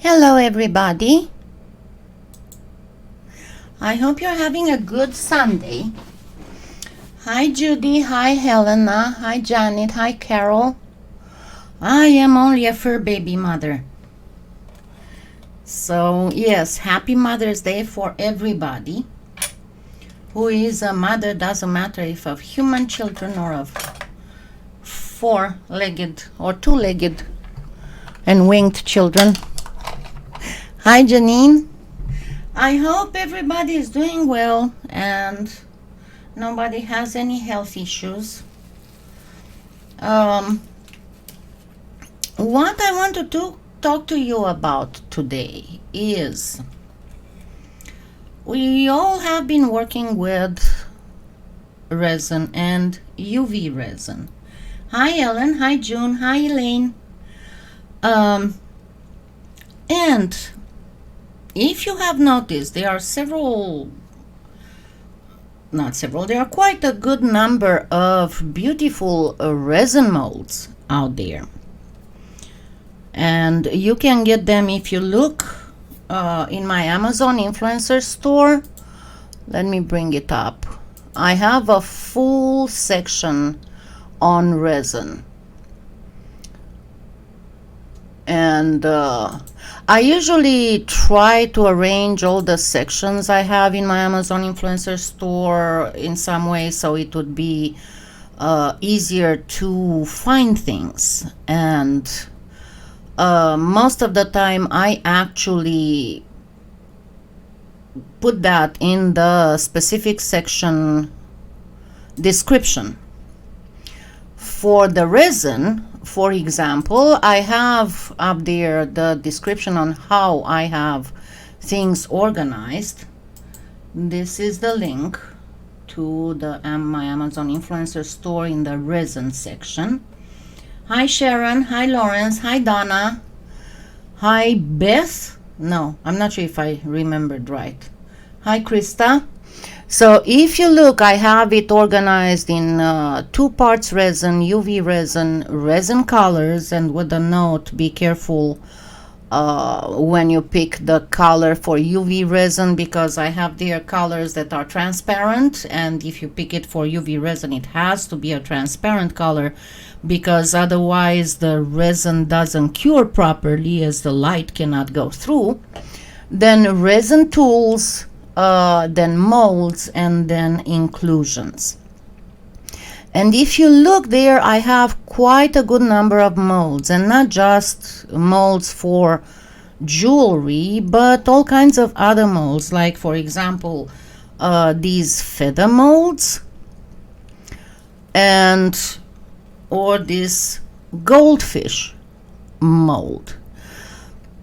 Hello everybody. I hope you're having a good Sunday. Hi Judy, hi Helena, hi Janet, hi Carol. I am only a fur baby mother. So yes, happy Mother's Day for everybody who is a mother. Doesn't matter if of human children or of four-legged or two-legged and winged children. Hi Janine. I hope everybody is doing well and nobody has any health issues. What I want to talk to you about today is we all have been working with resin and UV resin. Hi Ellen, hi June, hi Elaine. And if you have noticed, there are there are quite a good number of beautiful resin molds out there. And you can get them if you look in my Amazon influencer store. Let me bring it up. I have a full section on resin. And I usually try to arrange all the sections I have in my Amazon influencer store in some way so it would be easier to find things. And most of the time I actually put that in the specific section description. For the resin, for example, I have up there the description on how I have things organized. This is the link to my Amazon influencer store in the resin section. Hi Sharon, hi Lawrence, hi Donna, hi Beth. No, I'm not sure if I remembered right. Hi Krista. So if you look, I have it organized in 2 parts resin, UV resin, resin colors, and with a note, be careful when you pick the color for UV resin, because I have there colors that are transparent, and if you pick it for UV resin, it has to be a transparent color, because otherwise the resin doesn't cure properly as the light cannot go through. Then resin tools, then molds, and then inclusions. And if you look there, I have quite a good number of molds, and not just molds for jewelry, but all kinds of other molds, like for example these feather molds or this goldfish mold.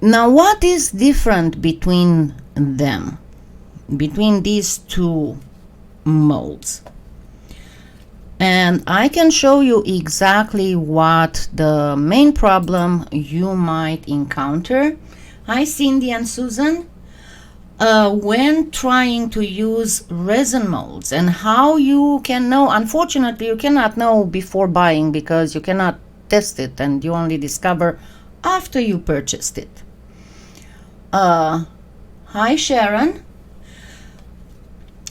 Now what is different between them, between these two molds? And I can show you exactly what the main problem you might encounter. Hi Cindy and Susan. When trying to use resin molds, and how you can know. Unfortunately, you cannot know before buying because you cannot test it, and you only discover after you purchased it. Hi Sharon.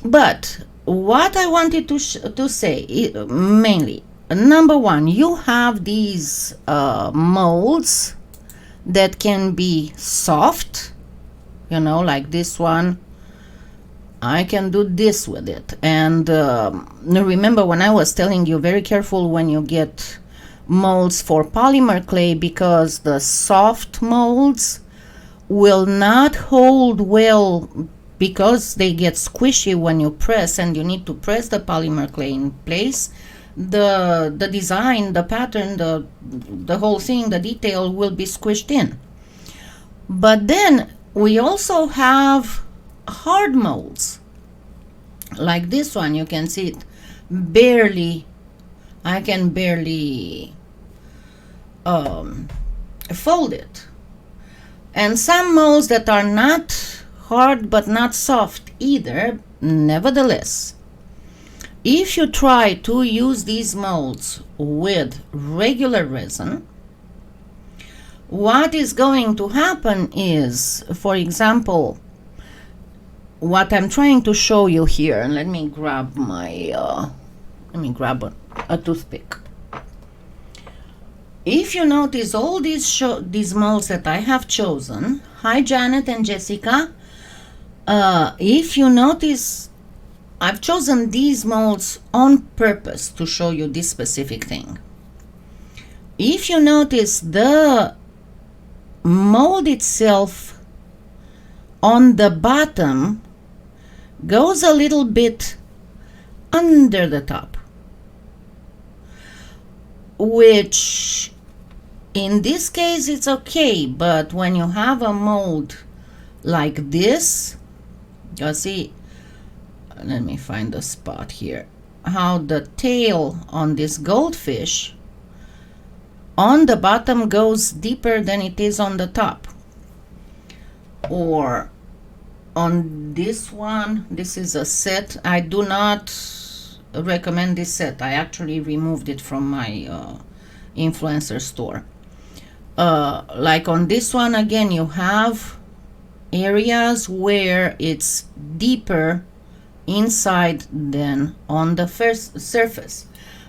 But what I wanted to say mainly, number one, you have these molds that can be soft, you know, like this one. I can do this with it. And remember when I was telling you, very careful when you get molds for polymer clay, because the soft molds will not hold well, because they get squishy when you press, and you need to press the polymer clay in place. The design, the pattern, the whole thing, the detail will be squished in. But then we also have hard molds, like this one. You can see it barely, I can barely fold it. And some molds that are not hard but not soft either. Nevertheless, if you try to use these molds with regular resin, what is going to happen is, for example, what I'm trying to show you here, and let me grab my a toothpick. If you notice all these molds that I have chosen, hi Janet and Jessica, if you notice, I've chosen these molds on purpose to show you this specific thing. If you notice, the mold itself on the bottom goes a little bit under the top, which in this case it's okay, but when you have a mold like this, you see, let me find the spot here, how the tail on this goldfish on the bottom goes deeper than it is on the top. Or on this one, this is a set. I do not recommend this set. I actually removed it from my influencer store. Like on this one, again, you have areas where it's deeper inside than on the first surface.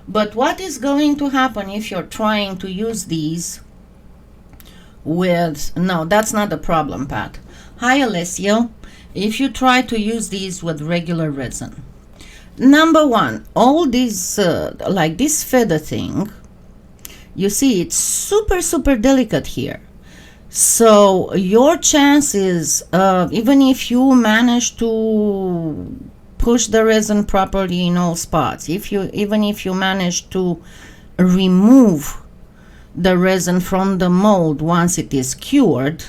But what is going to happen if you're trying to use these with, no, that's not the problem, Pat. Hi, Alessio. If you try to use these with regular resin, number one, all these, like this feather thing, you see it's super delicate here. So your chances of, even if you manage to push the resin properly in all spots, even if you manage to remove the resin from the mold once it is cured,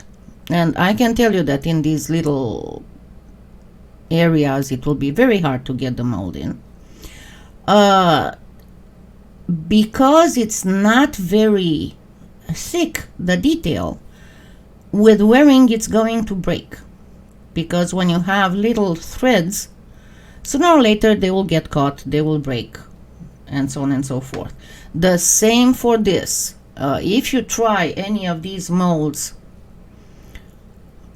and I can tell you that in these little areas it will be very hard to get the mold in, because it's not very thick, the detail, with wearing it's going to break, because when you have little threads, sooner or later they will get caught, they will break, and so on and so forth. The same for this. If you try any of these molds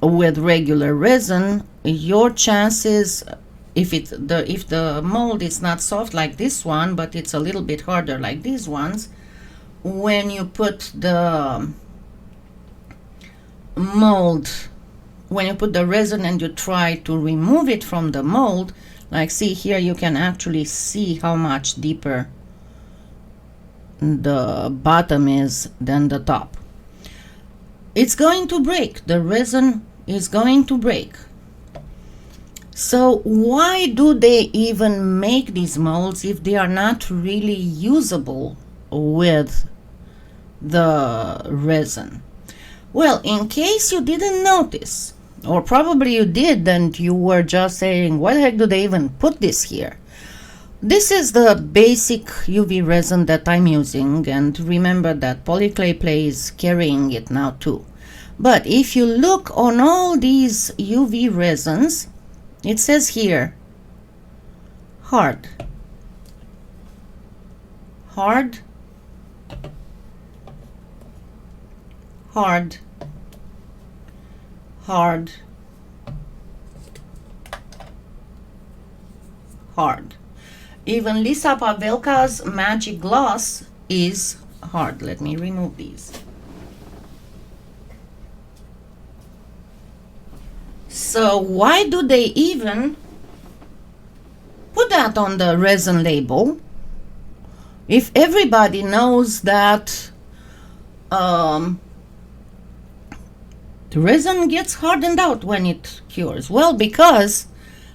with regular resin, your chances, if the mold is not soft like this one, but it's a little bit harder like these ones, when you put the mold, when you put the resin and you try to remove it from the mold, like see here, you can actually see how much deeper the bottom is than the top. It's going to break. The resin is going to break. So why do they even make these molds if they are not really usable with the resin? Well, in case you didn't notice, or probably you did and you were just saying, why the heck do they even put this here? This is the basic UV resin that I'm using, and remember that PolyClay is carrying it now too. But if you look on all these UV resins, it says here, hard, hard, hard, hard, hard. Even Lisa Pavelka's Magic Gloss is hard. Let me remove these. So why do they even put that on the resin label if everybody knows that the resin gets hardened out when it cures? Well, because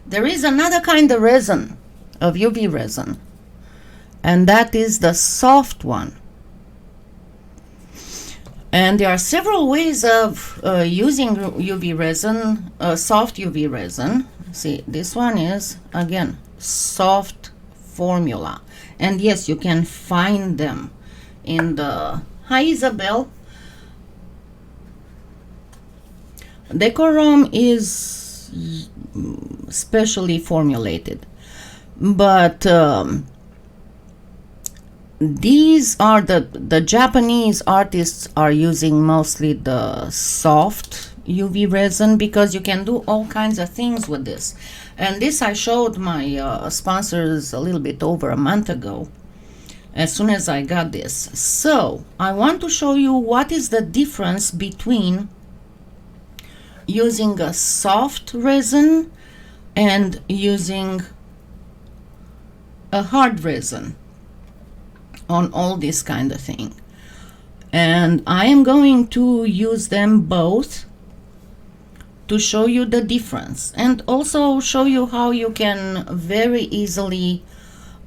there is another kind of resin, of UV resin, and that is the soft one. And there are several ways of using UV resin, soft UV resin. See, this one is, again, soft formula. And yes, you can find them in the, hi Isabel. Decorum is specially formulated. But these are the Japanese artists are using mostly the soft UV resin because you can do all kinds of things with this. And this I showed my sponsors a little bit over a month ago as soon as I got this. So I want to show you what is the difference between using a soft resin and using a hard resin on all this kind of thing. And I am going to use them both to show you the difference and also show you how you can very easily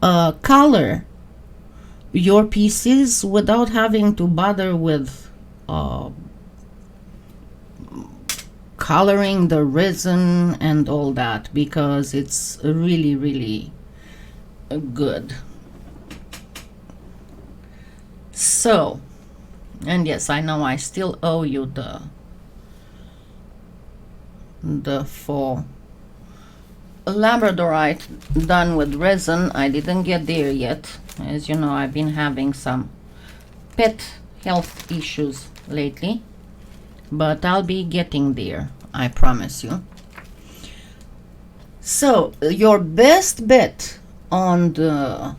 color your pieces without having to bother with coloring the resin and all that, because it's really, really good. So, and yes, I know I still owe you the full labradorite done with resin. I didn't get there yet. As you know, I've been having some pet health issues lately, but I'll be getting there, I promise you. So your best bet on the,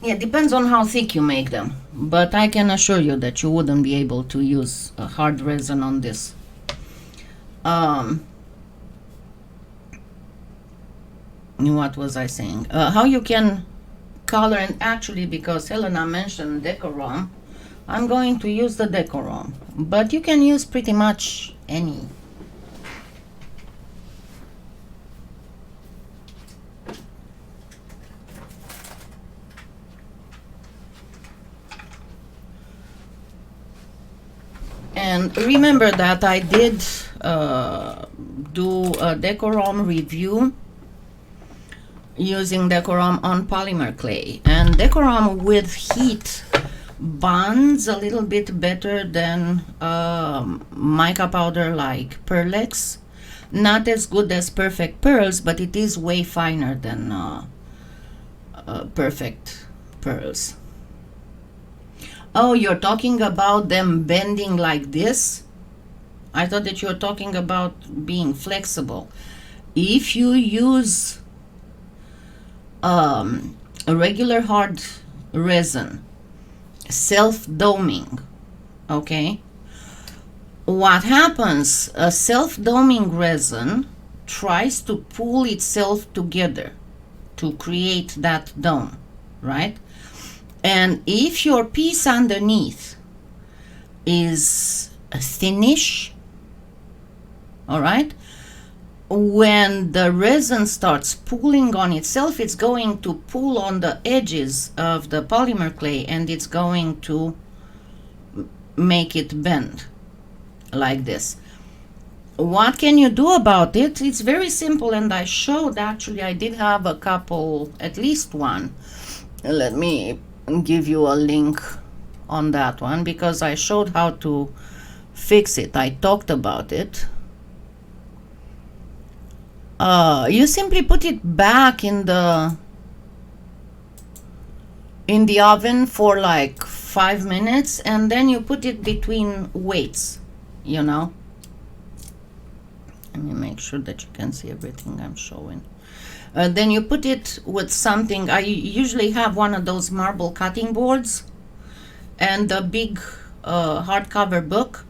it depends on how thick you make them, but I can assure you that you wouldn't be able to use a hard resin on this. What was I saying? How you can color, and actually because Helena mentioned Decorum, I'm going to use the Decorum, but you can use pretty much any. And remember that I did do a Decorum review using Decorum on polymer clay, and Decorum with heat bonds a little bit better than mica powder like Pearlex. Not as good as Perfect Pearls, but it is way finer than Perfect Pearls. Oh, you're talking about them bending like this? I thought that you were talking about being flexible. If you use a regular hard resin, self-doming, okay, what happens, a self-doming resin tries to pull itself together to create that dome, right? And if your piece underneath is thinnish, all right, when the resin starts pulling on itself, it's going to pull on the edges of the polymer clay and it's going to make it bend like this. What can you do about it? It's very simple, and I showed, actually I did have a couple, at least one. Let me give you a link on that one because I showed how to fix it. I talked about it. You simply put it back in the oven for like 5 minutes, and then you put it between weights, you know. Let me make sure that you can see everything I'm showing. Then you put it with something. I usually have one of those marble cutting boards and a big hardcover book,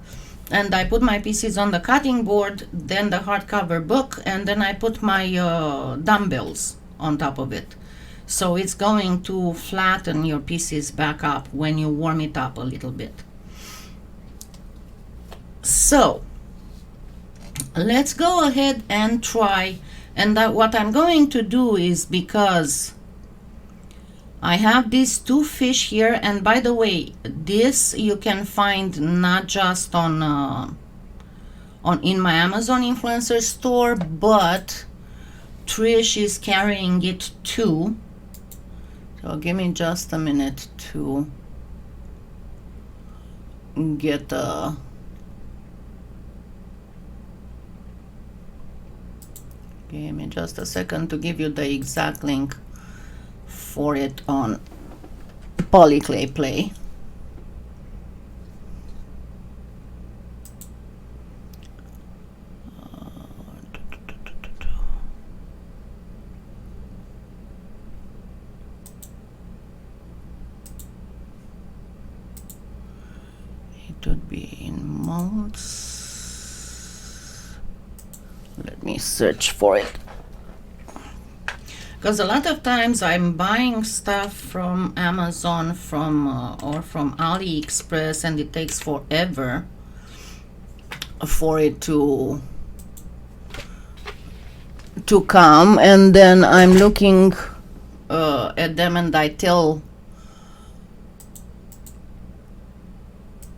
and I put my pieces on the cutting board, then the hardcover book, and then I put my dumbbells on top of it. So it's going to flatten your pieces back up when you warm it up a little bit. So let's go ahead and try. And what I'm going to do is, because I have these two fish here, and by the way, this you can find not just on in my Amazon influencer store, but Trish is carrying it too. So give me just a minute to get a give me just a second to give you the exact link for it on PolyClay Play. It would be in molds. Let me search for it. Because a lot of times I'm buying stuff from Amazon or from AliExpress, and it takes forever for it to come, and then I'm looking at them and I tell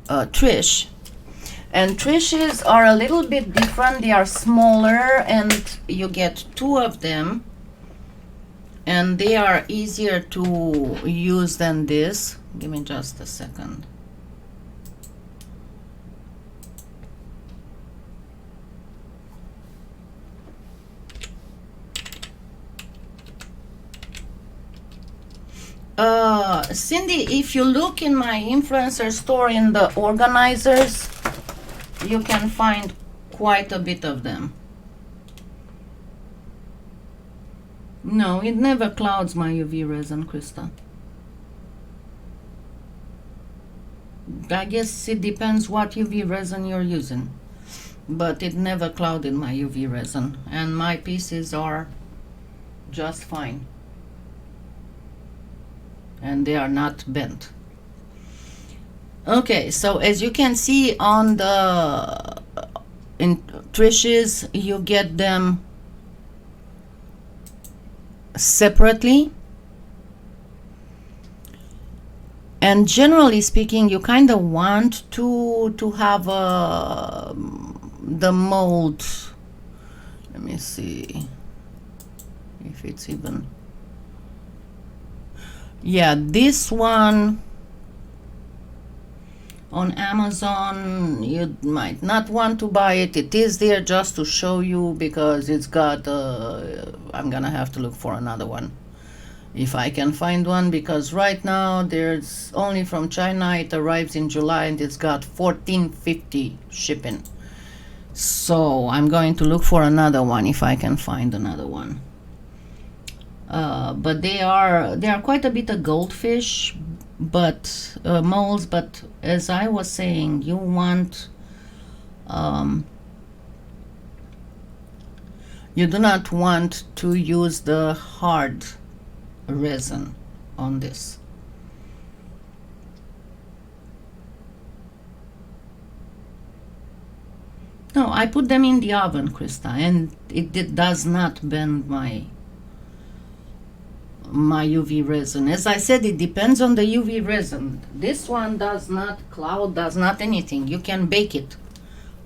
Trish, and Trish's are a little bit different. They are smaller and you get 2 of them, and they are easier to use than this. Give me just a second. Cindy, if you look in my influencer store in the organizers, you can find quite a bit of them. No, it never clouds my UV resin, Krista. I guess it depends what UV resin you're using, but it never clouded my UV resin, and my pieces are just fine, and they are not bent. Okay, so as you can see on the in Trish's, you get them separately, and generally speaking you kind of want to have the mold. Let me see if it's even, yeah, this one on Amazon you might not want to buy it. It is there just to show you because it's got I'm gonna have to look for another one if I can find one, because right now there's only from China. It arrives in July and it's got $14.50 shipping, so I'm going to look for another one if I can find another one. But they are quite a bit of goldfish, but molds. But as I was saying, you want you do not want to use the hard resin on this. No, I put them in the oven, Krista, and it does not bend my UV resin. As I said, it depends on the UV resin. This one does not cloud, does not anything. You can bake it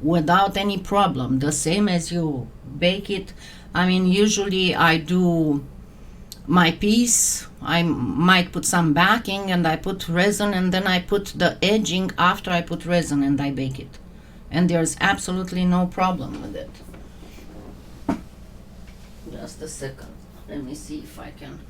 without any problem, the same as you bake it. I mean, usually I do my piece, I might put some backing and I put resin, and then I put the edging after I put resin and I bake it, and there's absolutely no problem with it. Just a second, let me see if I can.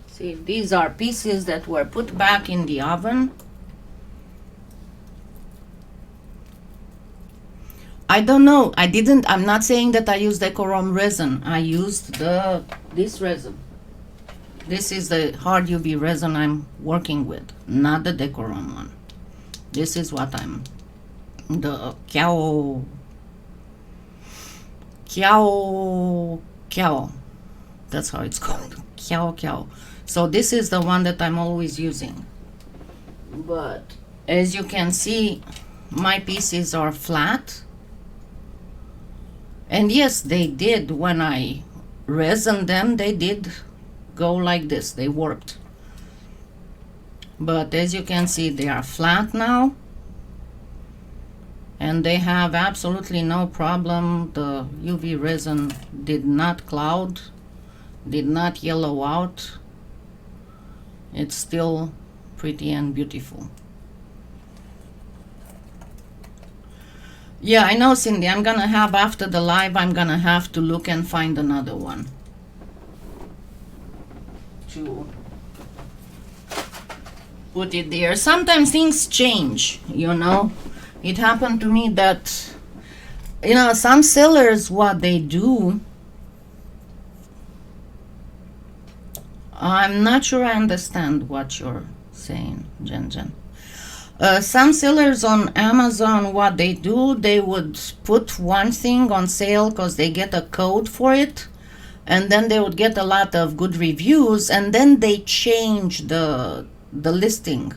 See, these are pieces that were put back in the oven. I don't know. I'm not saying that I used Decorum resin. I used this resin. This is the hard UV resin I'm working with, not the Decorum one. This is what the Kiao. That's how it's called. Kiao. So this is the one that I'm always using. But as you can see, my pieces are flat. And yes, they did, when I resined them, they did go like this. They warped. But as you can see, they are flat now, and they have absolutely no problem. The UV resin did not cloud, did not yellow out. It's still pretty and beautiful. Yeah, I know, Cindy. I'm gonna have, after the live, I'm gonna have to look and find another one to put it there. Sometimes things change, you know. It happened to me that, you know, some sellers, what they do, I'm not sure I understand what you're saying, Jen. Some sellers on Amazon, what they do, they would put one thing on sale because they get a code for it, and then they would get a lot of good reviews, and then they change the listing.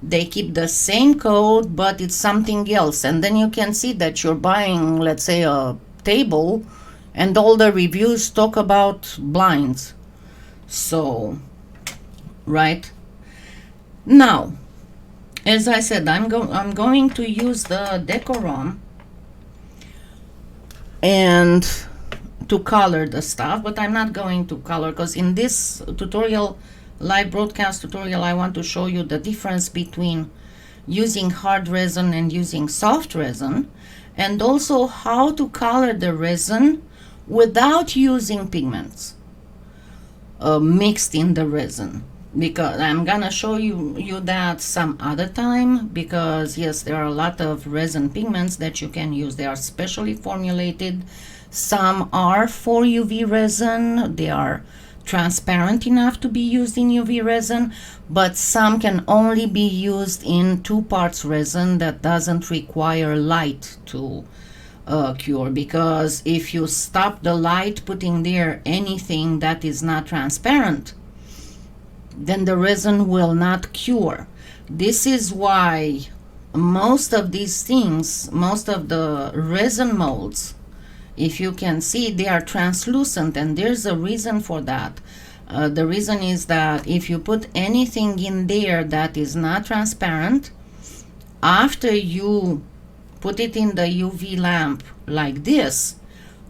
They keep the same code, but it's something else, and then you can see that you're buying, let's say, a table, and all the reviews talk about blinds. So, right now, as I said, I'm going to use the Decorum and to color the stuff, but I'm not going to color because in this tutorial, live broadcast tutorial, I want to show you the difference between using hard resin and using soft resin, and also how to color the resin without using pigments mixed in the resin, because I'm gonna show you that some other time, because yes, there are a lot of resin pigments that you can use. They are specially formulated. Some are for UV resin, they are transparent enough to be used in UV resin, but some can only be used in 2 parts resin that doesn't require light to cure, because if you stop the light putting there anything that is not transparent, then the resin will not cure. This is why most of these things, most of the resin molds, if you can see, they are translucent, and there's a reason for that. The reason is that if you put anything in there that is not transparent, after you put it in the UV lamp like this,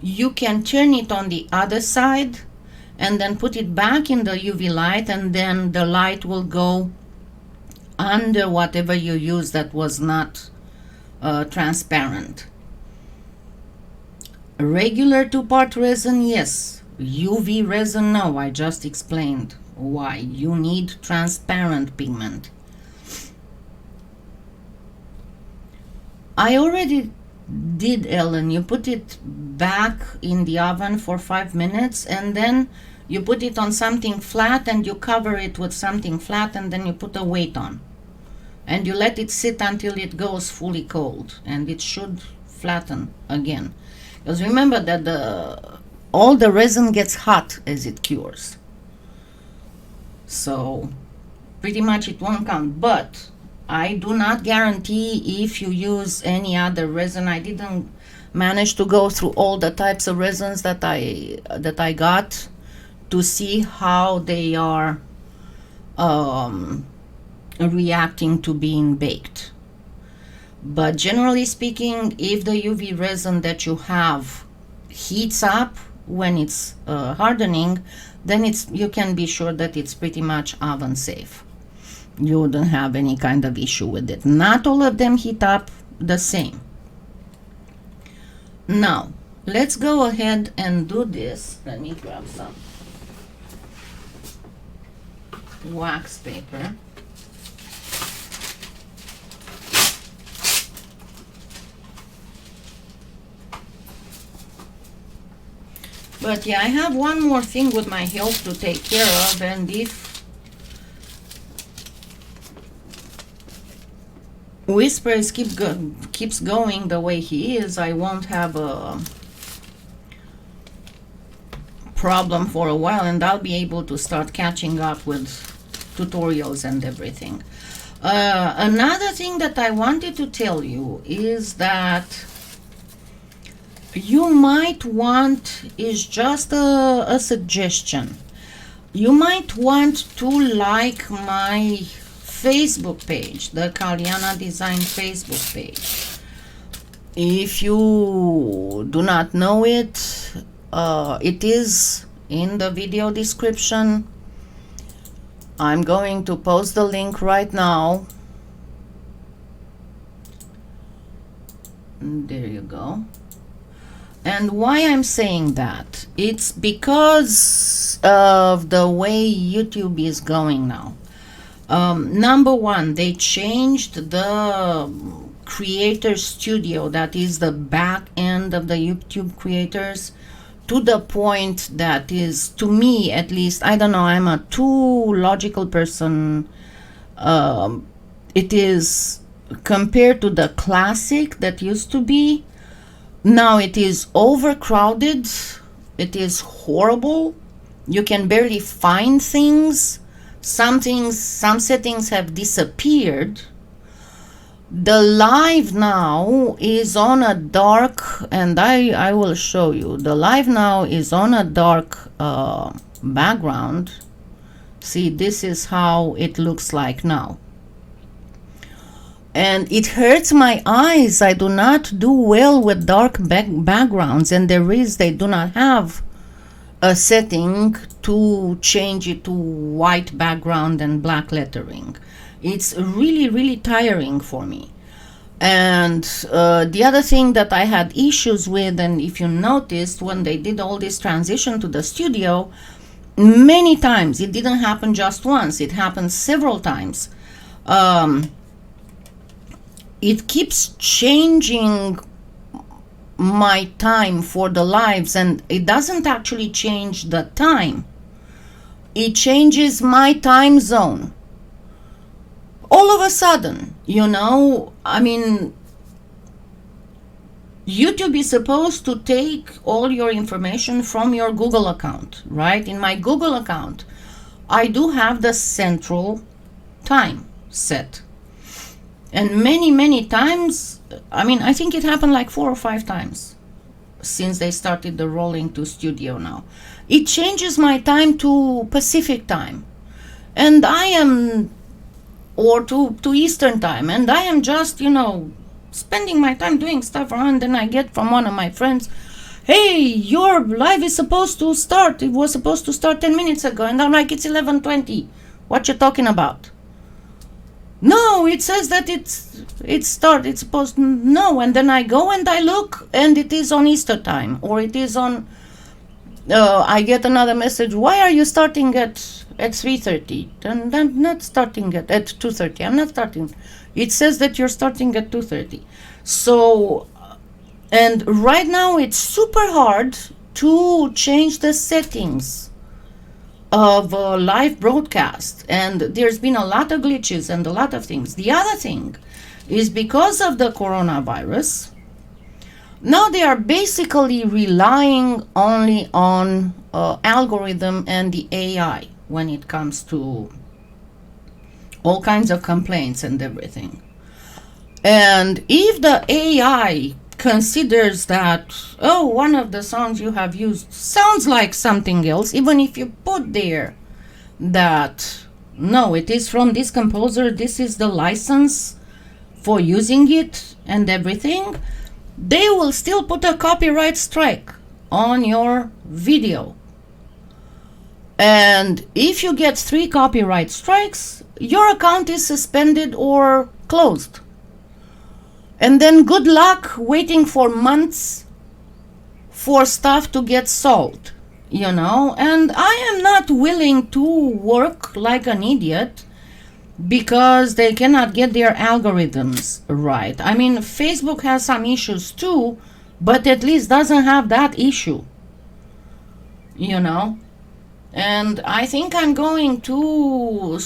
you can turn it on the other side and then put it back in the UV light, and then the light will go under whatever you use that was not transparent. Regular 2-part resin, yes. UV resin, no. I just explained why. You need transparent pigment. I already did, Ellen. You put it back in the oven for 5 minutes, and then you put it on something flat, and you cover it with something flat, and then you put a weight on. And you let it sit until it goes fully cold, and it should flatten again. Because remember that all the resin gets hot as it cures. So pretty much it won't count. But I do not guarantee if you use any other resin. I didn't manage to go through all the types of resins that I got to see how they are reacting to being baked. But generally speaking, if the UV resin that you have heats up when it's hardening, then you can be sure that it's pretty much oven safe. You wouldn't have any kind of issue with it. Not all of them heat up the same. Now, let's go ahead and do this. Let me grab some wax paper. But yeah, I have one more thing with my health to take care of, and if Whispers keeps going the way he is, I won't have a problem for a while, and I'll be able to start catching up with tutorials and everything. Another thing that I wanted to tell you is that you might want, is just a suggestion, you might want to like my Facebook page, the Kalyana Design Facebook page. If you do not know it, it is in the video description. I'm going to post the link right now. There you go. And why I'm saying that? It's because of the way YouTube is going now. Number one, they changed the Creator Studio, that is the back end of the YouTube creators, to the point that is, to me at least, I don't know, I'm a too logical person. It is, compared to the classic that used to be, now it is overcrowded. It is horrible. You can barely find things. Some settings have disappeared. The live now is on a dark, and I will show you. The live now is on a dark background. See, this is how it looks like now. And it hurts my eyes. I do not do well with dark backgrounds, and they do not have a setting to change it to white background and black lettering. It's really, really tiring for me. And the other thing that I had issues with, and if you noticed, when they did all this transition to the studio, many times, it didn't happen just once, it happened several times. It keeps changing my time for the lives, and it doesn't actually change the time. It changes my time zone. All of a sudden, you know, I mean, YouTube is supposed to take all your information from your Google account, right? In my Google account, I do have the central time set. And many times, I mean, I think it happened like 4 or 5 times since they started the rolling to studio now. It changes my time to Pacific time. And I am, or to Eastern time. And I am just, you know, spending my time doing stuff around. Then I get from one of my friends, hey, your live is supposed to start. It was supposed to start 10 minutes ago. And I'm like, it's 11:20. What you talking about? No, it says that it's supposed to, no. And then I go and I look, and it is on Easter time, or it is on, I get another message, why are you starting at 3:30? And I'm not starting at 2:30. I'm not starting. It says that you're starting at 2:30. So, and right now it's super hard to change the settings of a live broadcast, and there's been a lot of glitches and a lot of things. The other thing is, because of the coronavirus, now they are basically relying only on algorithm and the AI when it comes to all kinds of complaints and everything. And if the AI considers that, oh, one of the songs you have used sounds like something else, even if you put there that, no, it is from this composer, this is the license for using it and everything, they will still put a copyright strike on your video. And if you get 3 copyright strikes, your account is suspended or closed. And then good luck waiting for months for stuff to get solved, you know. And I am not willing to work like an idiot because they cannot get their algorithms right. I mean, Facebook has some issues too, but at least doesn't have that issue, you know. And I think I'm going to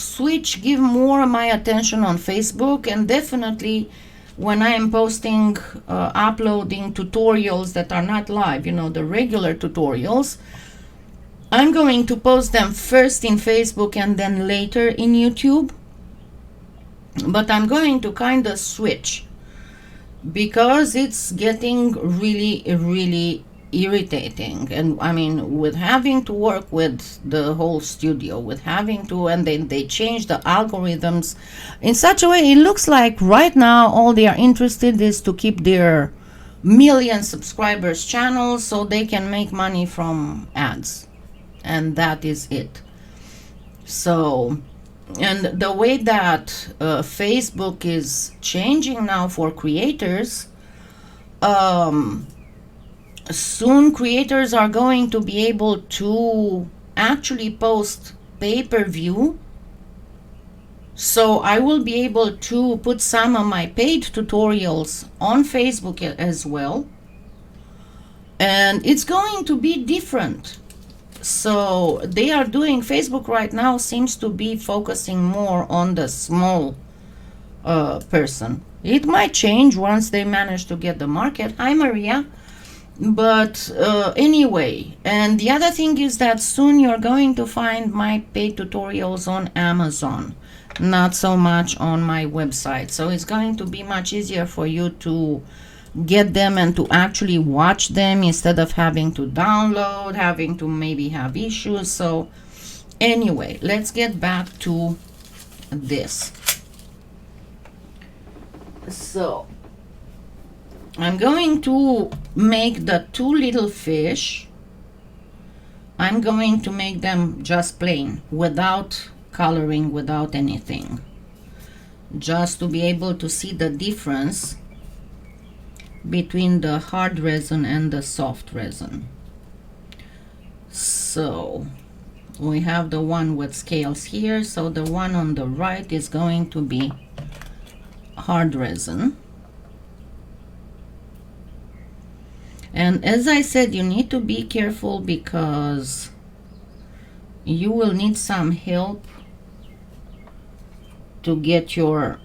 give more of my attention on Facebook, and definitely when I am posting, uploading tutorials that are not live, you know, the regular tutorials, I'm going to post them first in Facebook and then later in YouTube. But I'm going to kind of switch because it's getting really, really irritating. And I mean, with having to work with the whole studio, with having to, and then they change the algorithms in such a way, it looks like right now all they are interested is to keep their million subscribers channels so they can make money from ads, and that is it. So, and the way that Facebook is changing now for creators, soon creators are going to be able to actually post pay-per-view. So I will be able to put some of my paid tutorials on Facebook as well. And it's going to be different. So they are doing, Facebook right now seems to be focusing more on the small person. It might change once they manage to get the market. Hi, Maria. But anyway, and the other thing is that soon you're going to find my paid tutorials on Amazon, not so much on my website. So it's going to be much easier for you to get them and to actually watch them instead of having to download, having to maybe have issues. So anyway, let's get back to this. So I'm going to make the two little fish. I'm going to make them just plain, without coloring, without anything. Just to be able to see the difference between the hard resin and the soft resin. So we have the one with scales here. So the one on the right is going to be hard resin. And as I said, you need to be careful because you will need some help to get your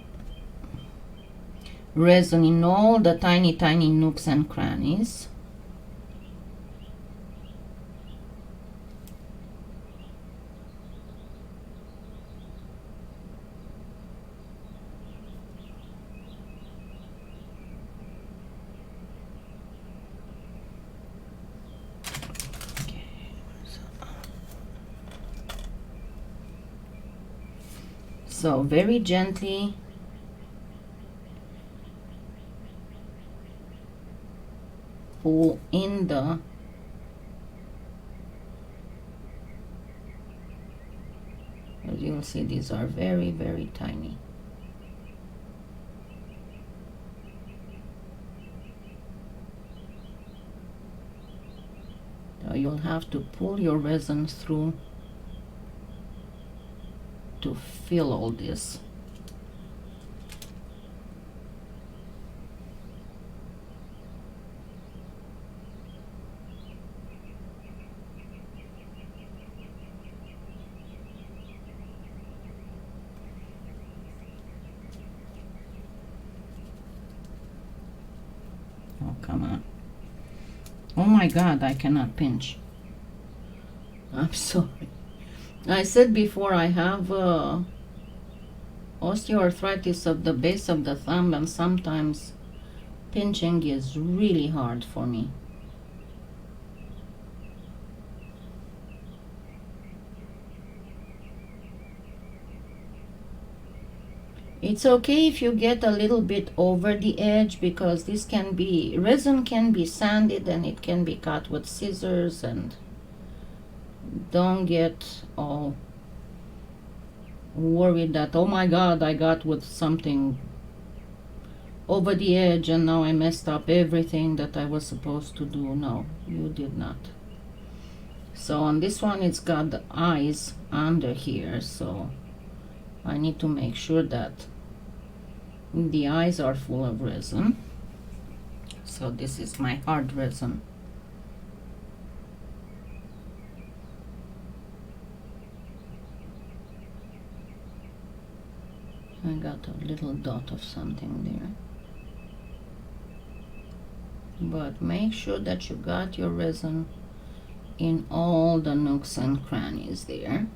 resin in all the tiny, tiny nooks and crannies. So very gently pull in the as you'll see, these are very, very tiny. So you'll have to pull your resin through to fill all this. Oh, come on. Oh my God, I cannot pinch. I'm sorry. I said before I have osteoarthritis of the base of the thumb, and sometimes pinching is really hard for me. It's okay if you get a little bit over the edge, because this can be, resin can be sanded and it can be cut with scissors, and don't get all worried that, oh my God, I got with something over the edge and now I messed up everything that I was supposed to do. No, you did not. So on this one, it's got the eyes under here, so I need to make sure that the eyes are full of resin. So this is my hard resin. I got a little dot of something there. But make sure that you got your resin in all the nooks and crannies there.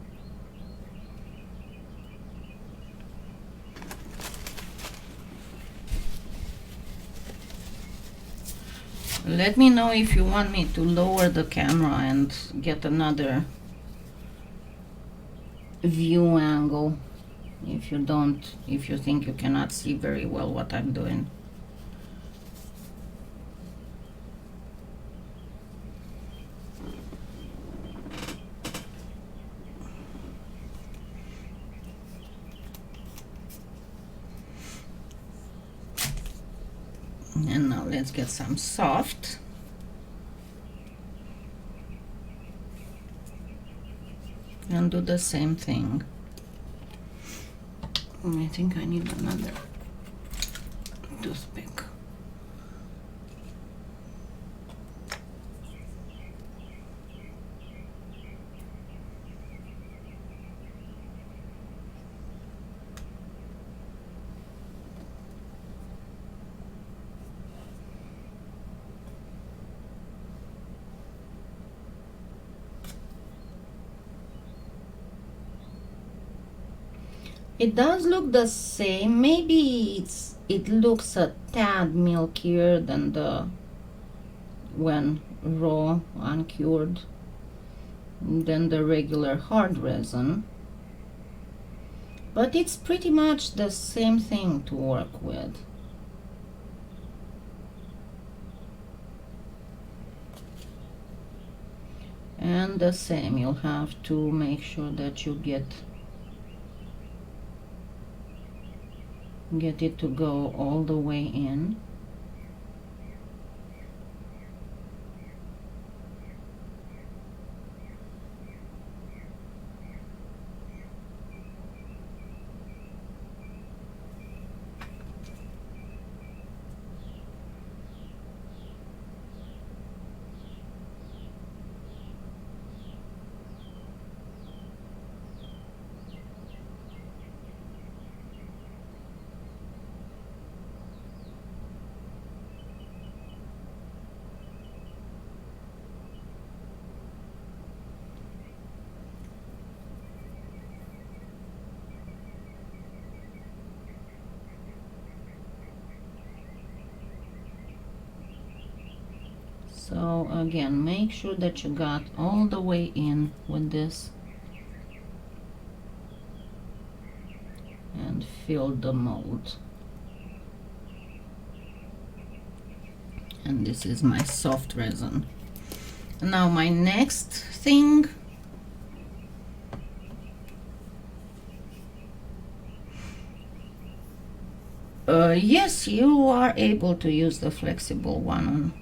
Let me know if you want me to lower the camera and get another view angle. If you don't, if you think you cannot see very well what I'm doing. And now let's get some soft. And do the same thing. I think I need another toothpick. It does look the same. Maybe it looks a tad milkier than the when raw, uncured, than the regular hard resin. But it's pretty much the same thing to work with. And the same, you'll have to make sure that you get it to go all the way in. So again, make sure that you got all the way in with this and fill the mold. And this is my soft resin. Now my next thing, yes, you are able to use the flexible ones.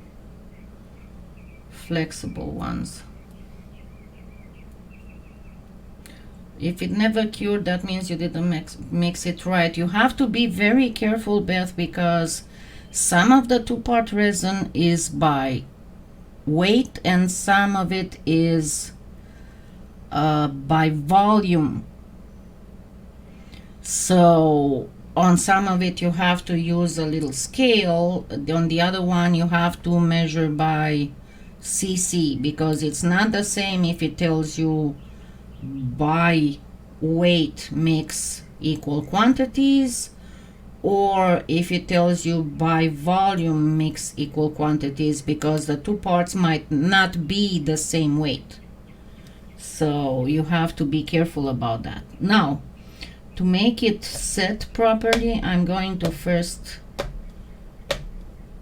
If it never cured, that means you didn't mix it right. You have to be very careful, Beth, because some of the two-part resin is by weight and some of it is by volume. So on some of it you have to use a little scale. On the other one you have to measure by cc, because it's not the same if it tells you by weight mix equal quantities, or if it tells you by volume mix equal quantities, because the two parts might not be the same weight. So you have to be careful about that. Now, to make it set properly, I'm going to first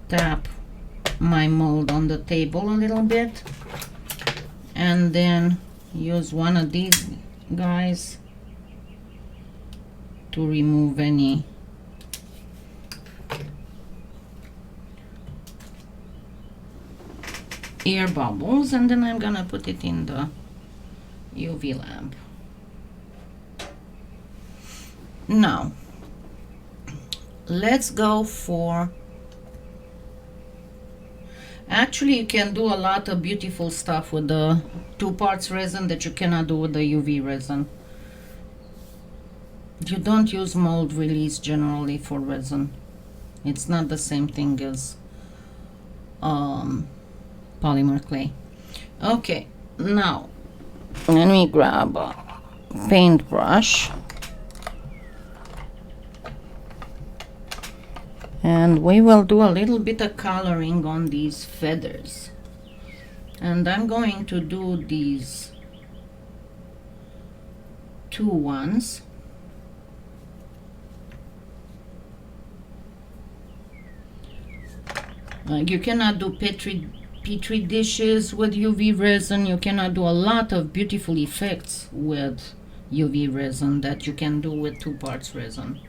tap my mold on the table a little bit, and then use one of these guys to remove any air bubbles, and then I'm gonna put it in the UV lamp. Now let's go for, actually you can do a lot of beautiful stuff with the two parts resin that you cannot do with the UV resin. You don't use mold release generally for resin. It's not the same thing as polymer clay. Okay, now let me grab a paintbrush And we will do a little bit of coloring on these feathers. And I'm going to do these two ones. You cannot do petri dishes with UV resin. You cannot do a lot of beautiful effects with UV resin that you can do with 2 parts resin,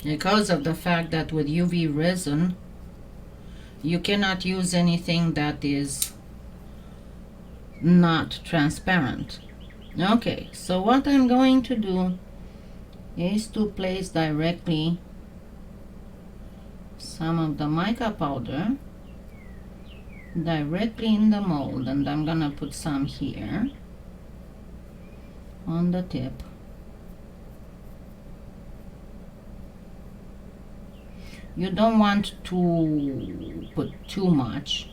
because of the fact that with UV resin you cannot use anything that is not transparent. Okay, so what I'm going to do is to place directly some of the mica powder directly in the mold, and I'm gonna put some here on the tip. You don't want to put too much.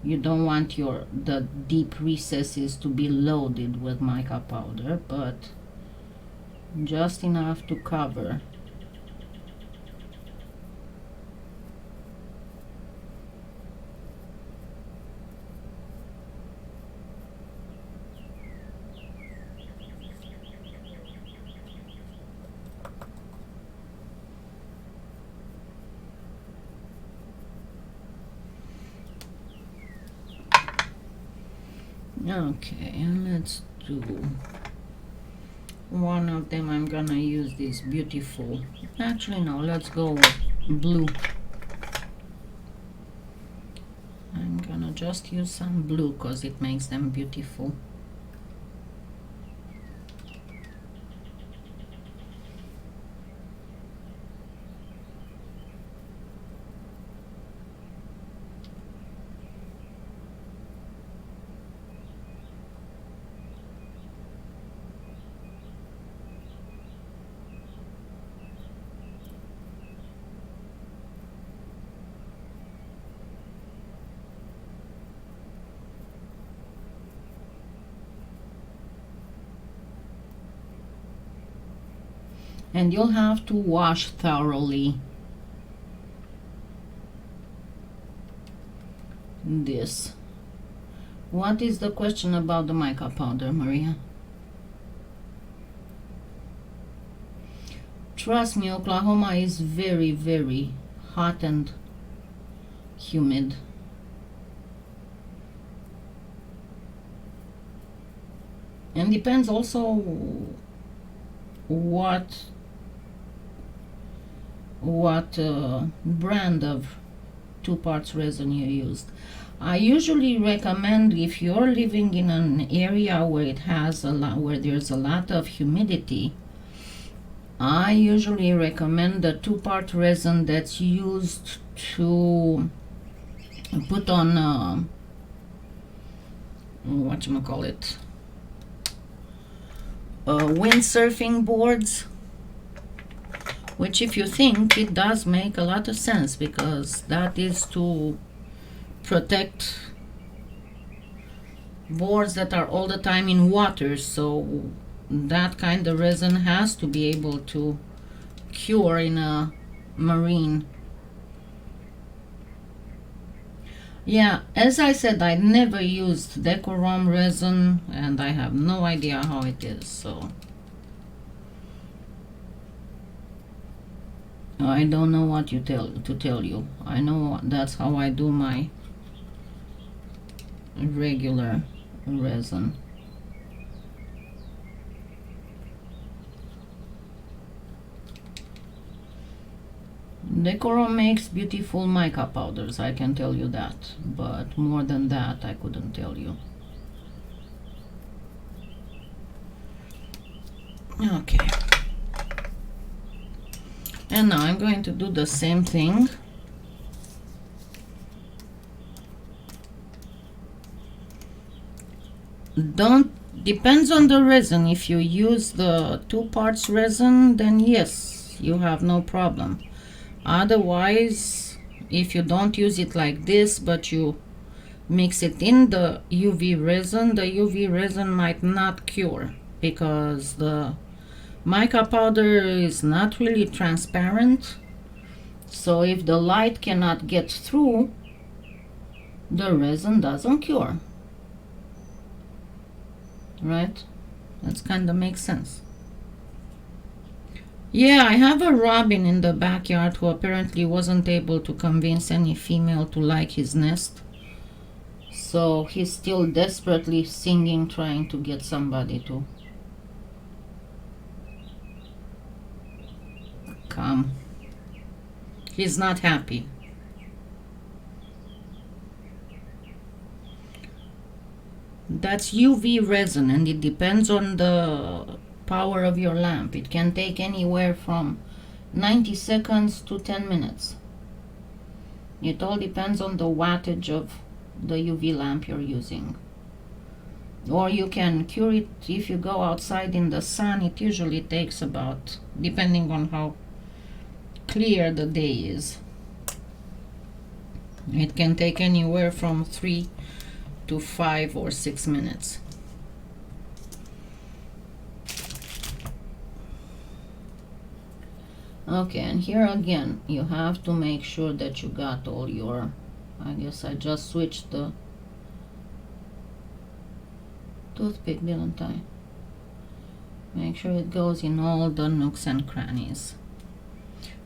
You don't want the deep recesses to be loaded with mica powder, but just enough to cover. Okay, and let's do one of them. I'm gonna use this beautiful, actually no, let's go with blue. I'm gonna just use some blue because it makes them beautiful. And you'll have to wash thoroughly this. What is the question about the mica powder, Maria? Trust me, Oklahoma is very, very hot and humid. And depends also what brand of 2 parts resin you used. I usually recommend, if you're living in an area where there's a lot of humidity, I usually recommend the 2-part resin that's used to put on whatchamacallit, windsurfing boards, which, if you think, it does make a lot of sense, because that is to protect boards that are all the time in water. So that kind of resin has to be able to cure in a marine. Yeah, as I said, I never used Decorum resin, and I have no idea how it is, so I don't know what to tell you. I know that's how I do my regular resin. Decorum makes beautiful mica powders, I can tell you that, but more than that I couldn't tell you. Okay. And now I'm going to do the same thing. Depends on the resin. If you use the 2 parts resin, then yes, you have no problem. Otherwise, if you don't use it like this, but you mix it in the UV resin might not cure, because the Mica powder is not really transparent, so if the light cannot get through, the resin doesn't cure. Right? That's kind of makes sense. Yeah, I have a robin in the backyard who apparently wasn't able to convince any female to like his nest. So he's still desperately singing, trying to get somebody to come. He's not happy. That's UV resin, and it depends on the power of your lamp. It can take anywhere from 90 seconds to 10 minutes. It all depends on the wattage of the UV lamp you're using. Or you can cure it if you go outside in the sun. It usually takes about, depending on how clear the day is, it can take anywhere from 3 to 5 or 6 minutes. Okay, and here again you have to make sure that you got all your, I guess I just switched the toothpick, didn't I? Make sure it goes in all the nooks and crannies.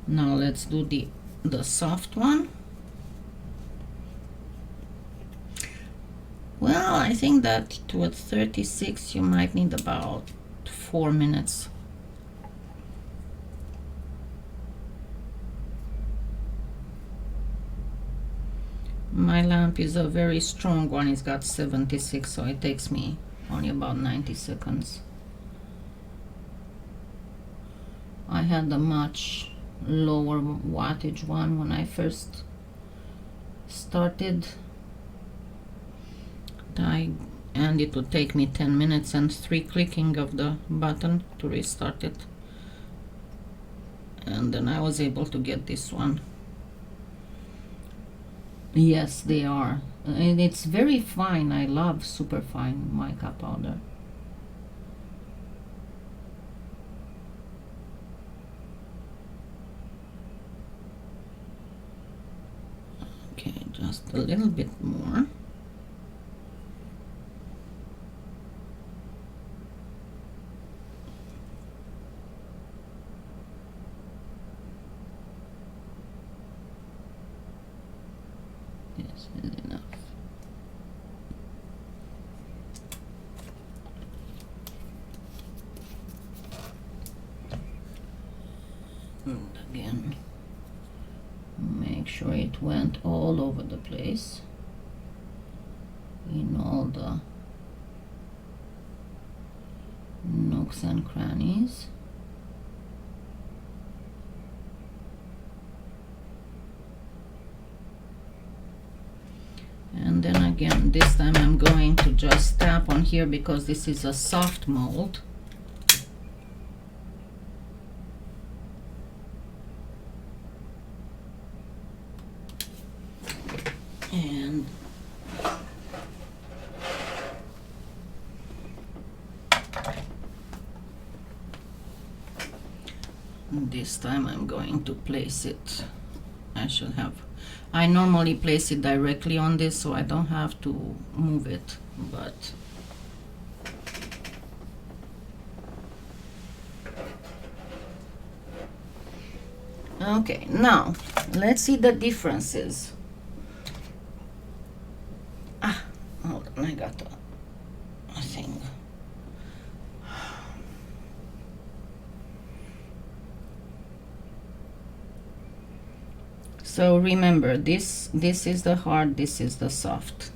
Now let's do the soft one. Well, I think that with 36 you might need about 4 minutes. My lamp is a very strong one. It's got 76, so it takes me only about 90 seconds. I had a much lower wattage one when I first started, and it would take me 10 minutes and 3 clicking of the button to restart it, and then I was able to get this one. Yes, they are, and it's very fine. I love super fine mica powder. Okay, just a little bit more. This is enough. And again, make sure it went all over the place, in all the nooks and crannies. And then again, this time I'm going to just tap on here because this is a soft mold. And this time I'm going to place it. I normally place it directly on this so I don't have to move it, but okay, now let's see the differences. Hold on, I got a thing. So remember, this is the hard, this is the soft.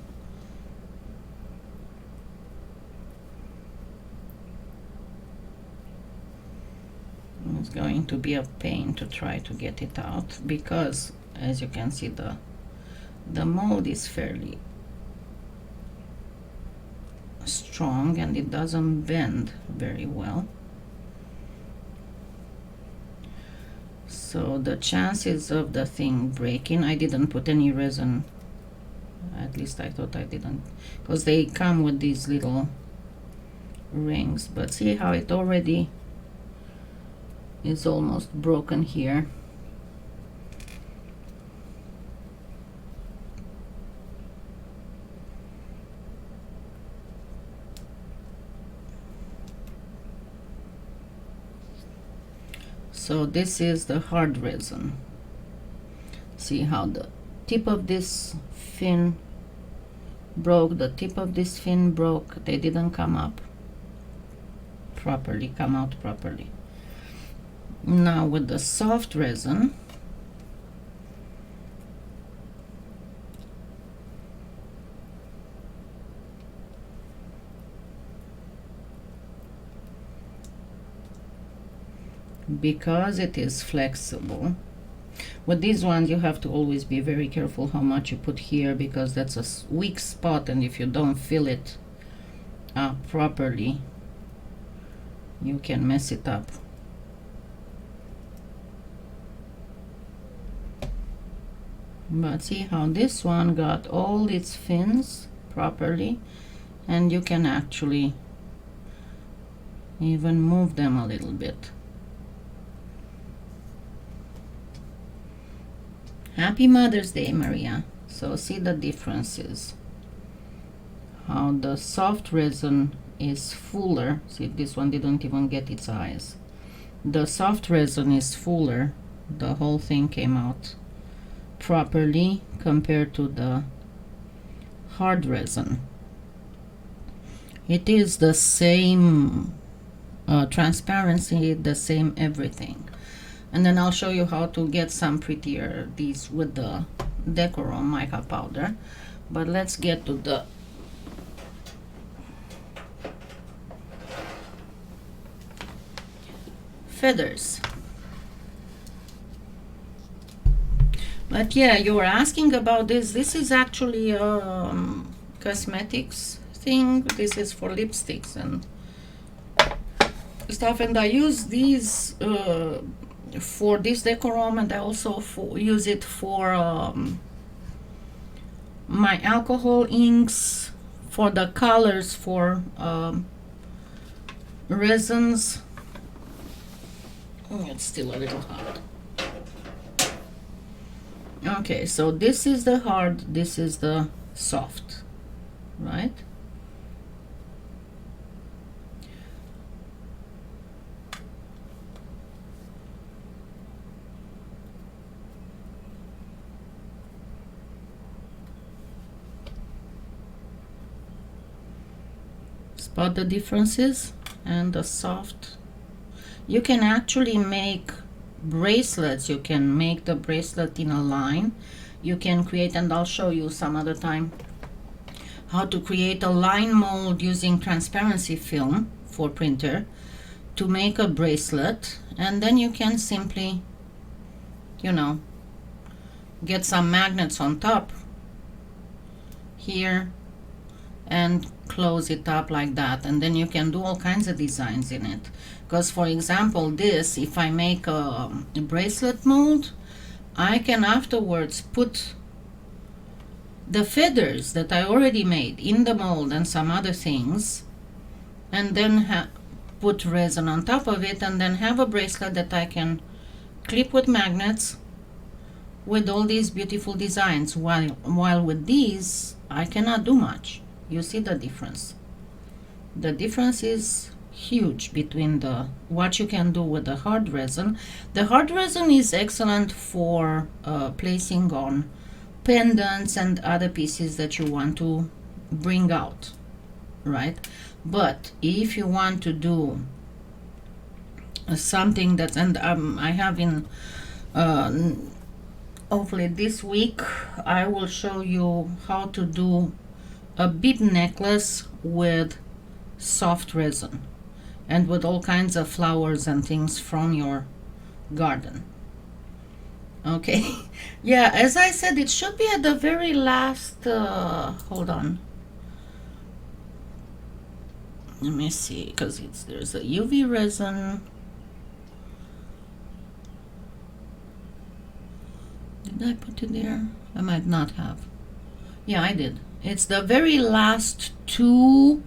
It's going to be a pain to try to get it out because, as you can see, the mold is fairly strong and it doesn't bend very well. So the chances of the thing breaking, I didn't put any resin, at least I thought I didn't, because they come with these little rings, but see how it already is almost broken here. So this is the hard resin. See how the tip of this fin broke, the tip of this fin broke. They didn't come out properly. Now with the soft resin, because it is flexible, with these ones you have to always be very careful how much you put here, because that's a weak spot, and if you don't fill it properly, you can mess it up. But see how this one got all its fins properly, and you can actually even move them a little bit. Happy Mother's Day, Maria. So see the differences. How the soft resin is fuller. See, this one didn't even get its eyes. The soft resin is fuller. The whole thing came out properly compared to the hard resin. It is the same transparency, the same everything. And then I'll show you how to get some prettier these with the Decorum mica powder. But let's get to the feathers. But yeah, you were asking about this. This is actually a cosmetics thing. This is for lipsticks and stuff, and I use these for this Decorum, and I also use it for my alcohol inks, for the colors, for resins. Oh, it's still a little hot. Okay, so this is the hard, this is the soft, right? Spot the differences. And the soft, you can actually make bracelets. You can make the bracelet in a line. You can create, and I'll show you some other time, how to create a line mold using transparency film for printer to make a bracelet. And then you can simply, you know, get some magnets on top here and close it up like that, and then you can do all kinds of designs in it. Because for example, this, if I make a bracelet mold, I can afterwards put the feathers that I already made in the mold and some other things, and then put resin on top of it, and then have a bracelet that I can clip with magnets with all these beautiful designs, while with these I cannot do much. You see the difference. The difference is huge between the what you can do with the hard resin. The hard resin is excellent for placing on pendants and other pieces that you want to bring out, right? But if you want to do something that, and I have in hopefully this week I will show you how to do a bead necklace with soft resin and with all kinds of flowers and things from your garden. Okay. Yeah, as I said, it should be at the very last hold on, let me see, because there's a UV resin. Did I put it there? I might not have. Yeah, I did. It's the very last two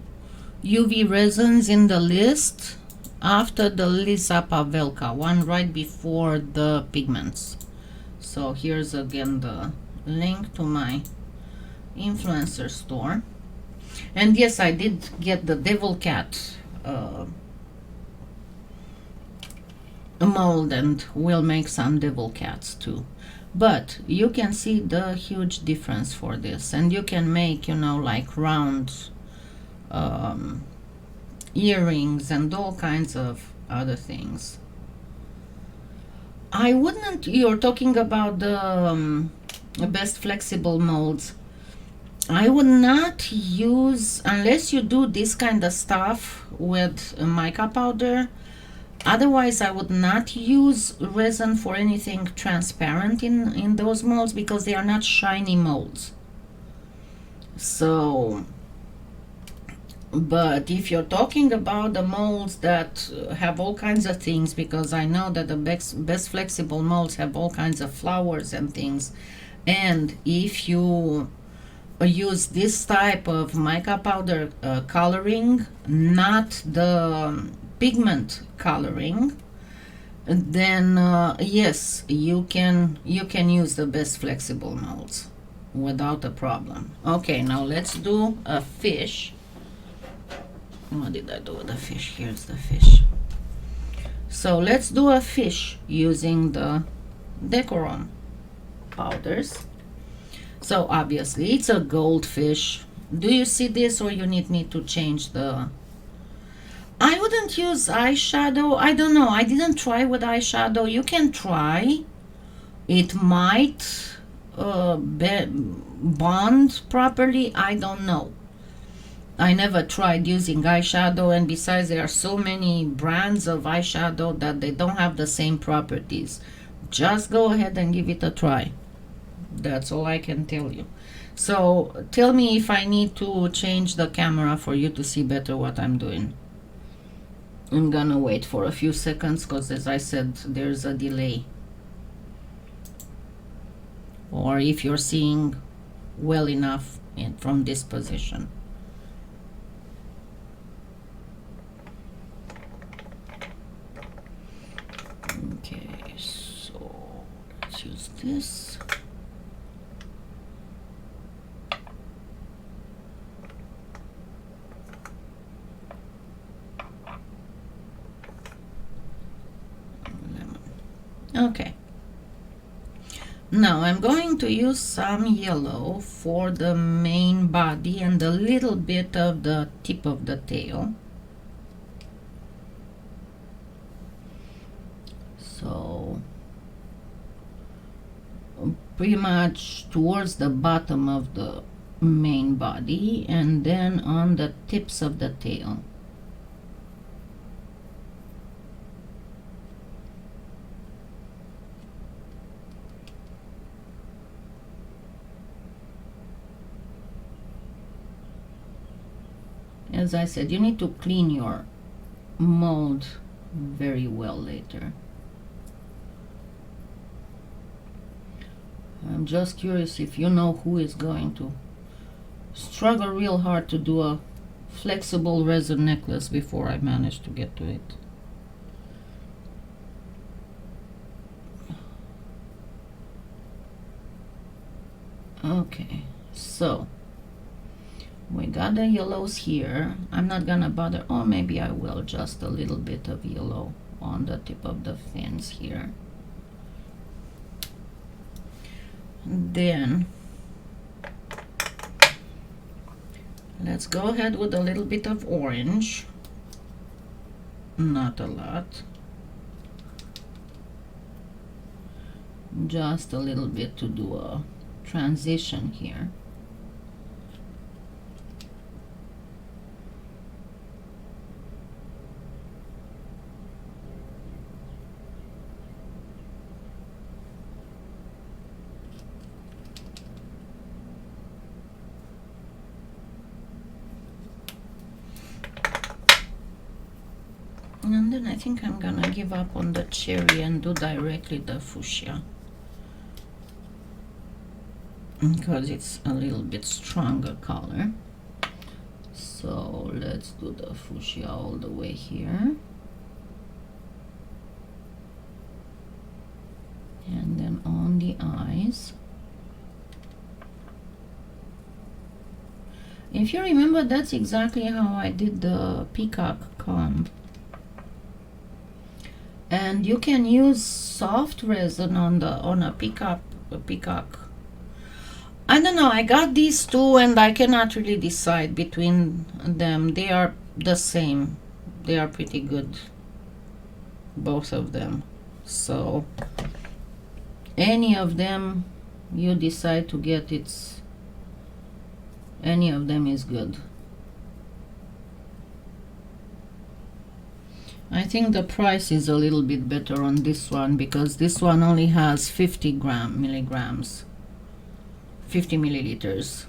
UV resins in the list. after the Lisa Pavelka one, right before the pigments. So here's again the link to my influencer store. And yes, I did get the Devil Cat mold, and we'll make some Devil Cats too. But you can see the huge difference for this, and you can make, you know, like round earrings and all kinds of other things. I wouldn't, you're talking about the best flexible molds. I would not use, unless you do this kind of stuff with mica powder. Otherwise, I would not use resin for anything transparent in those molds, because they are not shiny molds. So, but if you're talking about the molds that have all kinds of things, because I know that the best flexible molds have all kinds of flowers and things, and if you use this type of mica powder coloring, not the pigment coloring, then yes, you can use the best flexible molds without a problem. Okay, now let's do a fish. What did I do with the fish? Here's the fish. So let's do a fish using the Decorum powders. So obviously it's a goldfish. Do you see this, or you need me to change the... I wouldn't use eyeshadow. I don't know. I didn't try with eyeshadow. You can try. It might bond properly. I don't know. I never tried using eyeshadow, and besides, there are so many brands of eyeshadow that they don't have the same properties. Just go ahead and give it a try. That's all I can tell you. So tell me if I need to change the camera for you to see better what I'm doing. I'm gonna wait for a few seconds, because as I said, there's a delay. Or if you're seeing well enough from this position. Okay, so let's use this. Okay, now I'm going to use some yellow for the main body and a little bit of the tip of the tail. So pretty much towards the bottom of the main body, and then on the tips of the tail. As I said, you need to clean your mold very well later. I'm just curious if you know who is going to struggle real hard to do a flexible resin necklace before I manage to get to it. Okay, so we got the yellows here. I'm not gonna bother, oh maybe I will, just a little bit of yellow on the tip of the fins here. Then let's go ahead with a little bit of orange, not a lot, just a little bit to do a transition here. And then I think I'm gonna give up on the cherry and do directly the fuchsia, because it's a little bit stronger color. So let's do the fuchsia all the way here. in the eyes. If you remember, that's exactly how I did the peacock comb. And you can use soft resin on a peacock. I don't know, I got these two and I cannot really decide between them. They are the same. They are pretty good, both of them. So any of them you decide to get, any of them is good. I think the price is a little bit better on this one because this one only has 50 milligrams, 50 milliliters,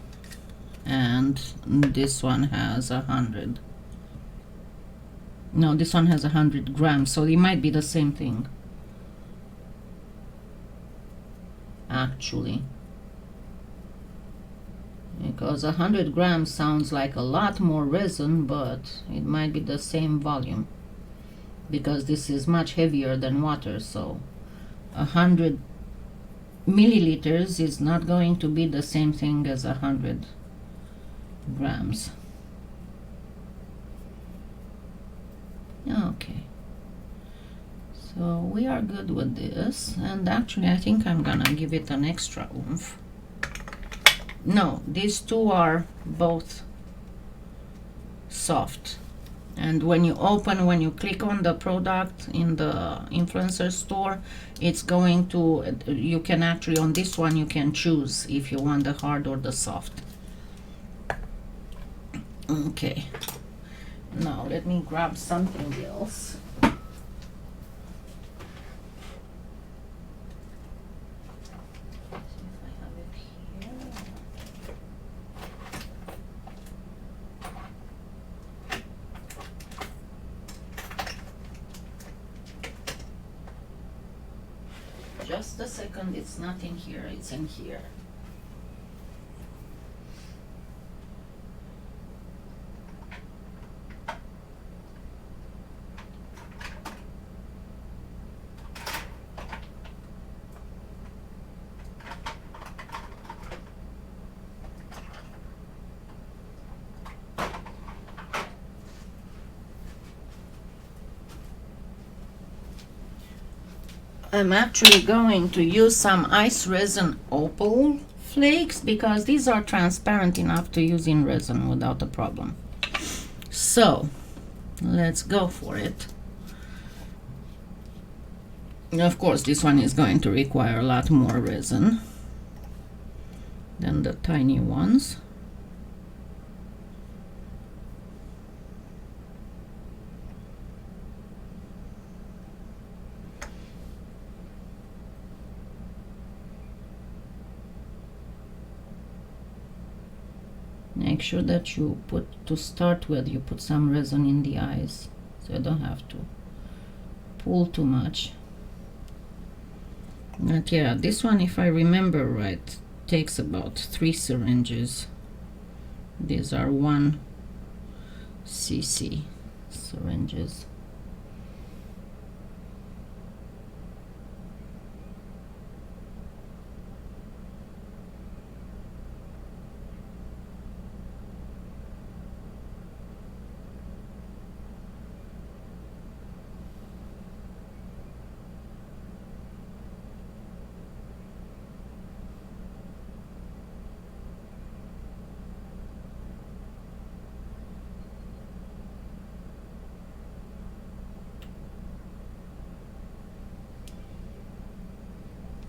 and this one has 100. No, this one has 100 grams, so it might be the same thing, actually, because 100 grams sounds like a lot more resin, but it might be the same volume, because this is much heavier than water. So 100 milliliters is not going to be the same thing as 100 grams. Okay, so we are good with this, and actually I think I'm gonna give it an extra oomph. No, these two are both soft. And when you click on the product in the influencer store, it's going to, you can actually, on this one, you can choose if you want the hard or the soft. Okay, now let me grab something else. Just a second, it's not in here, it's in here. I'm actually going to use some ice resin opal flakes because these are transparent enough to use in resin without a problem. So let's go for it. Of course, this one is going to require a lot more resin than the tiny ones. Make sure that you put, to start with, you put some resin in the eyes, so you don't have to pull too much. But yeah, this one, if I remember right, takes about 3 syringes. These are 1 cc syringes.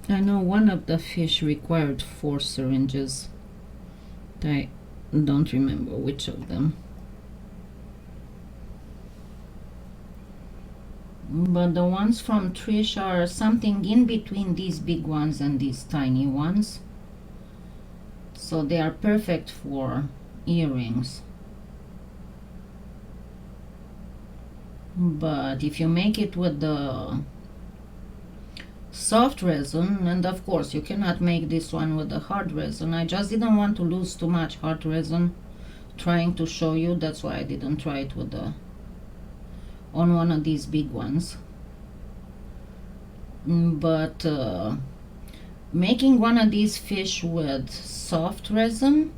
I know one of the fish required 4 syringes. I don't remember which of them. But the ones from Trish are something in between these big ones and these tiny ones. So they are perfect for earrings. But if you make it with the soft resin, and of course you cannot make this one with the hard resin. I just didn't want to lose too much hard resin trying to show you. That's why I didn't try it with the on one of these big ones. But making one of these fish with soft resin,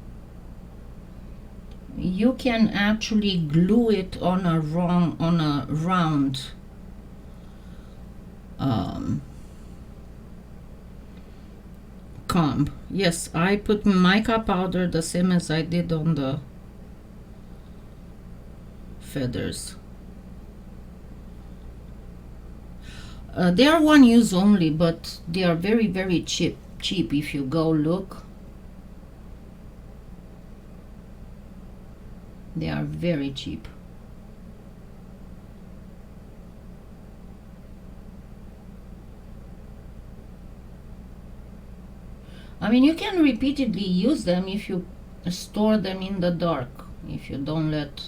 you can actually glue it on a round comb. Yes, I put mica powder the same as I did on the feathers. They are one use only, but they are very, very cheap if you go look. They are very cheap. I mean, you can repeatedly use them if you store them in the dark, if you don't let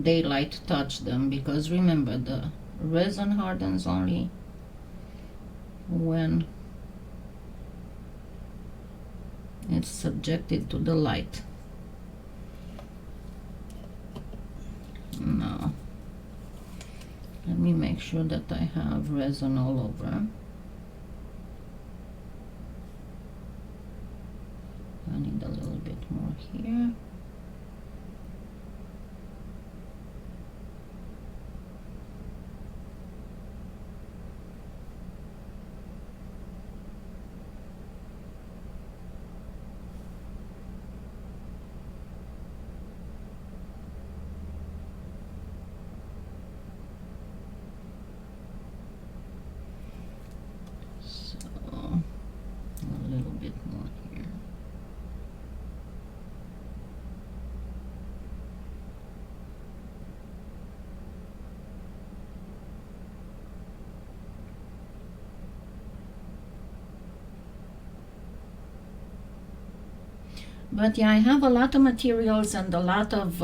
daylight touch them, because remember, the resin hardens only when it's subjected to the light. Now, let me make sure that I have resin all over. I need a little bit more here. A little bit more here. But yeah, I have a lot of materials and a lot of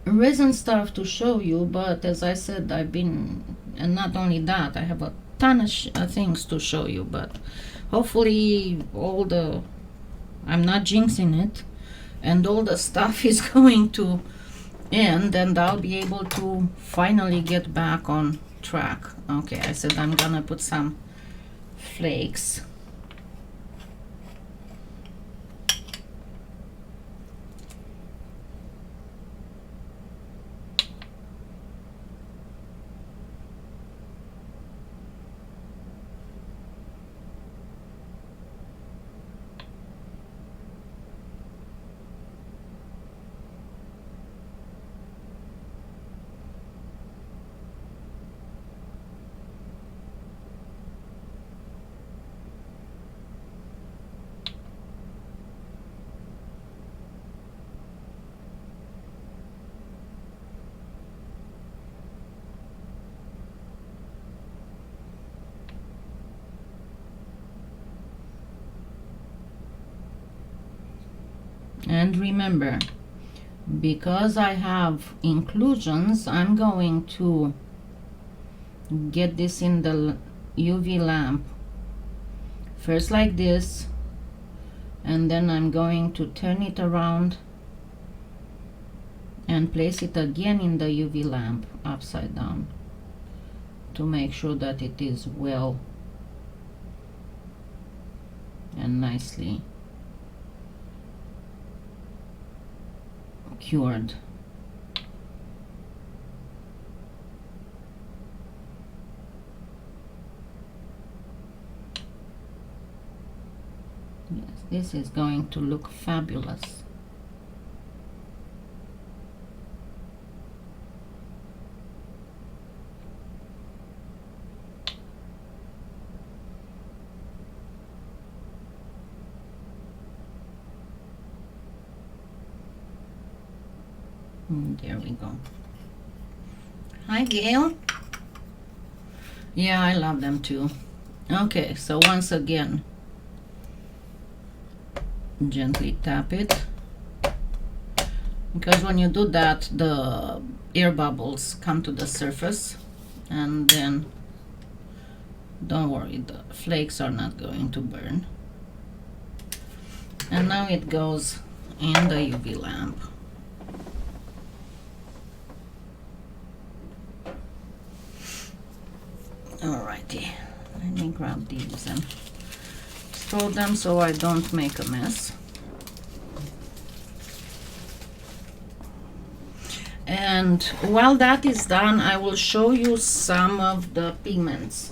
resin stuff to show you, but as I said, and not only that, I have a ton of things to show you, but hopefully I'm not jinxing it, and all the stuff is going to end, and I'll be able to finally get back on track. Okay, I said I'm gonna put some flakes. And remember, because I have inclusions, I'm going to get this in the UV lamp first like this, and then I'm going to turn it around and place it again in the UV lamp upside down to make sure that it is well and nicely cured. Yes, this is going to look fabulous. There we go. Hi, Gail. Yeah, I love them too. Okay, so once again, gently tap it, because when you do that, the air bubbles come to the surface, and then don't worry, the flakes are not going to burn. And now it goes in the UV lamp. Alrighty, let Let me grab these and throw them so I don't make a mess. And while that is done, I will show you some of the pigments.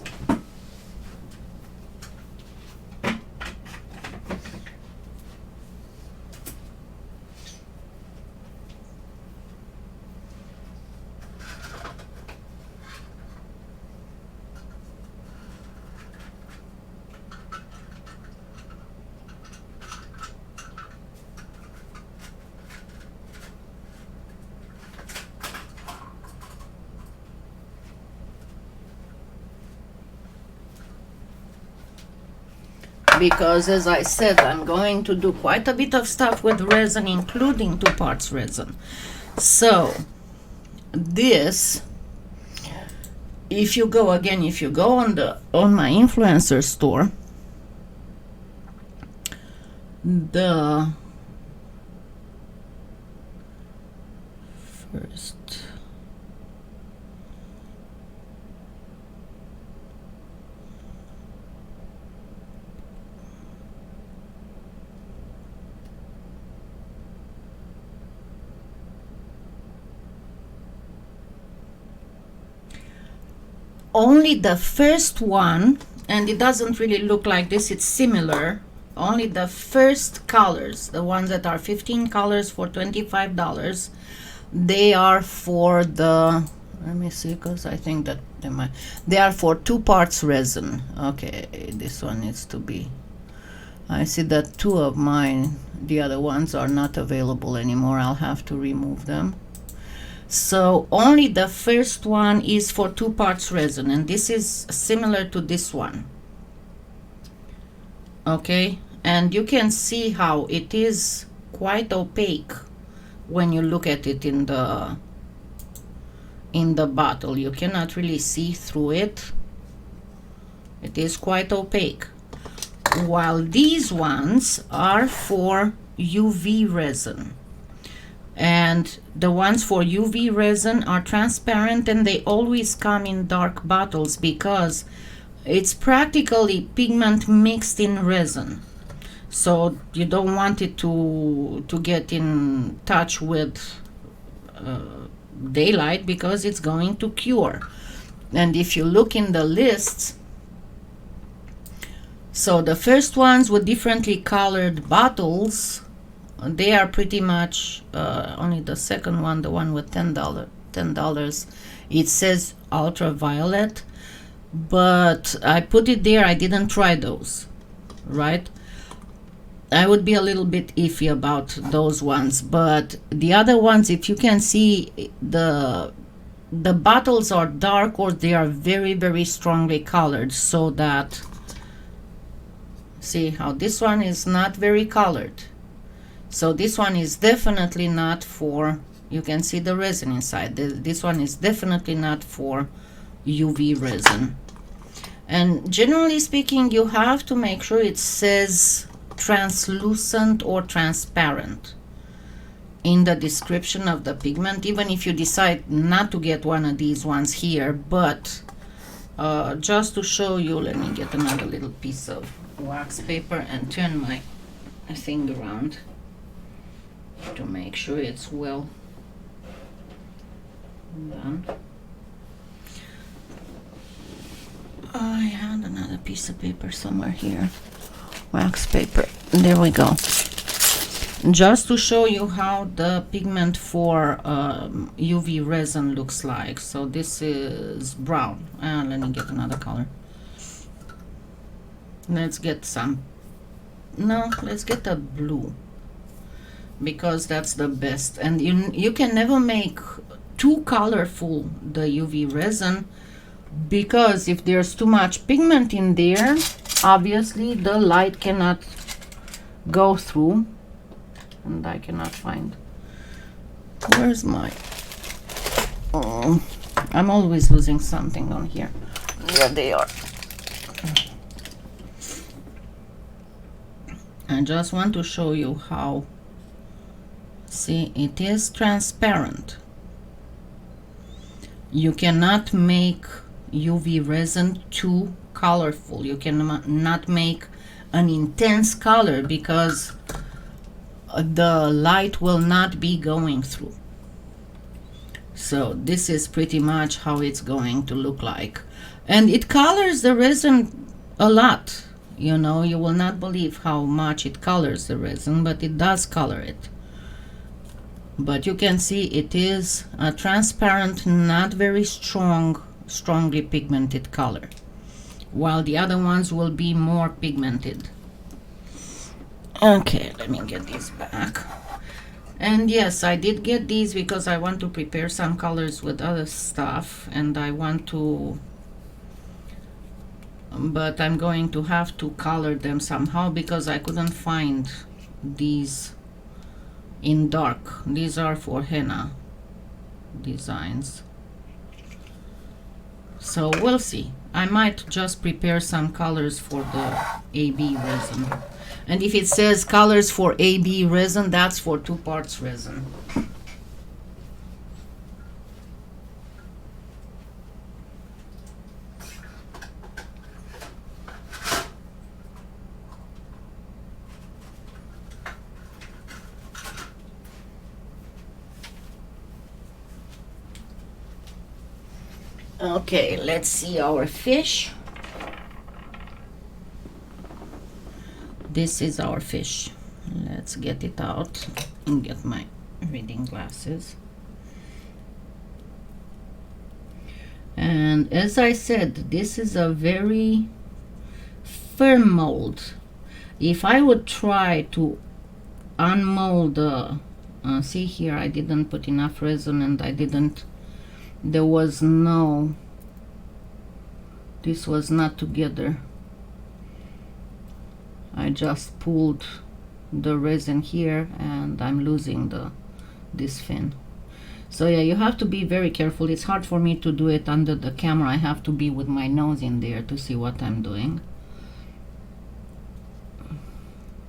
Because as I said, I'm going to do quite a bit of stuff with resin, including 2 parts resin. So this, if you go on my influencer store, the first only the first one, and it doesn't really look like this, it's similar, only the first colors, the ones that are 15 colors for $25, they are for the, let me see, because I think that they are for 2 parts resin. Okay, this one needs to be, I see that 2 of mine, the other ones are not available anymore. I'll have to remove them. So only the first one is for 2 parts resin, and this is similar to this one. Okay, and you can see how it is quite opaque when you look at it in the bottle. You cannot really see through it. It is quite opaque. While these ones are for UV resin. And the ones for UV resin are transparent, and they always come in dark bottles because it's practically pigment mixed in resin. So you don't want it to get in touch with daylight, because it's going to cure. And if you look in the lists, so the first ones with differently colored bottles, they are pretty much only the second one, the one with $10, it says ultraviolet, but I put it there. I didn't try those, right? I would be a little bit iffy about those ones, but the other ones, if you can see, the bottles are dark, or they are very, very strongly colored, so that, see how this one is not very colored. So this one is definitely not for, you can see the resin inside. This one is definitely not for UV resin. And generally speaking, you have to make sure it says translucent or transparent in the description of the pigment, even if you decide not to get one of these ones here. But just to show you, let me get another little piece of wax paper and turn my thing around to make sure it's well done. I had another piece of paper somewhere here, wax paper, there we go. Just to show you how the pigment for UV resin looks like. So this is brown, and let me get another color. Let's get some, no, let's get a blue, because that's the best. And you can never make too colorful the UV resin, because if there's too much pigment in there, obviously the light cannot go through. And I cannot find, where's my, oh, I'm always losing something on here. There they are. I just want to show you how, see, it is transparent. You cannot make UV resin too colorful. You cannot make an intense color because the light will not be going through. So this is pretty much how it's going to look like. And it colors the resin a lot. You know, you will not believe how much it colors the resin, but it does color it. But you can see it is a transparent, not very strongly pigmented color, while the other ones will be more pigmented. Okay, let me get these back. And yes, I did get these because I want to prepare some colors with other stuff, and I want to, but I'm going to have to color them somehow because I couldn't find these in dark. These are for henna designs. So we'll see. I might just prepare some colors for the AB resin. And if it says colors for AB resin, that's for 2 parts resin. Okay, let's see our fish. This is our fish. Let's get it out and get my reading glasses. And as I said, this is a very firm mold. If I would try to unmold the, see here, I didn't put enough resin, and I didn't, there was no, this was not together. I just pulled the resin here and I'm losing this fin. So yeah, you have to be very careful. It's hard for me to do it under the camera. I have to be with my nose in there to see what I'm doing.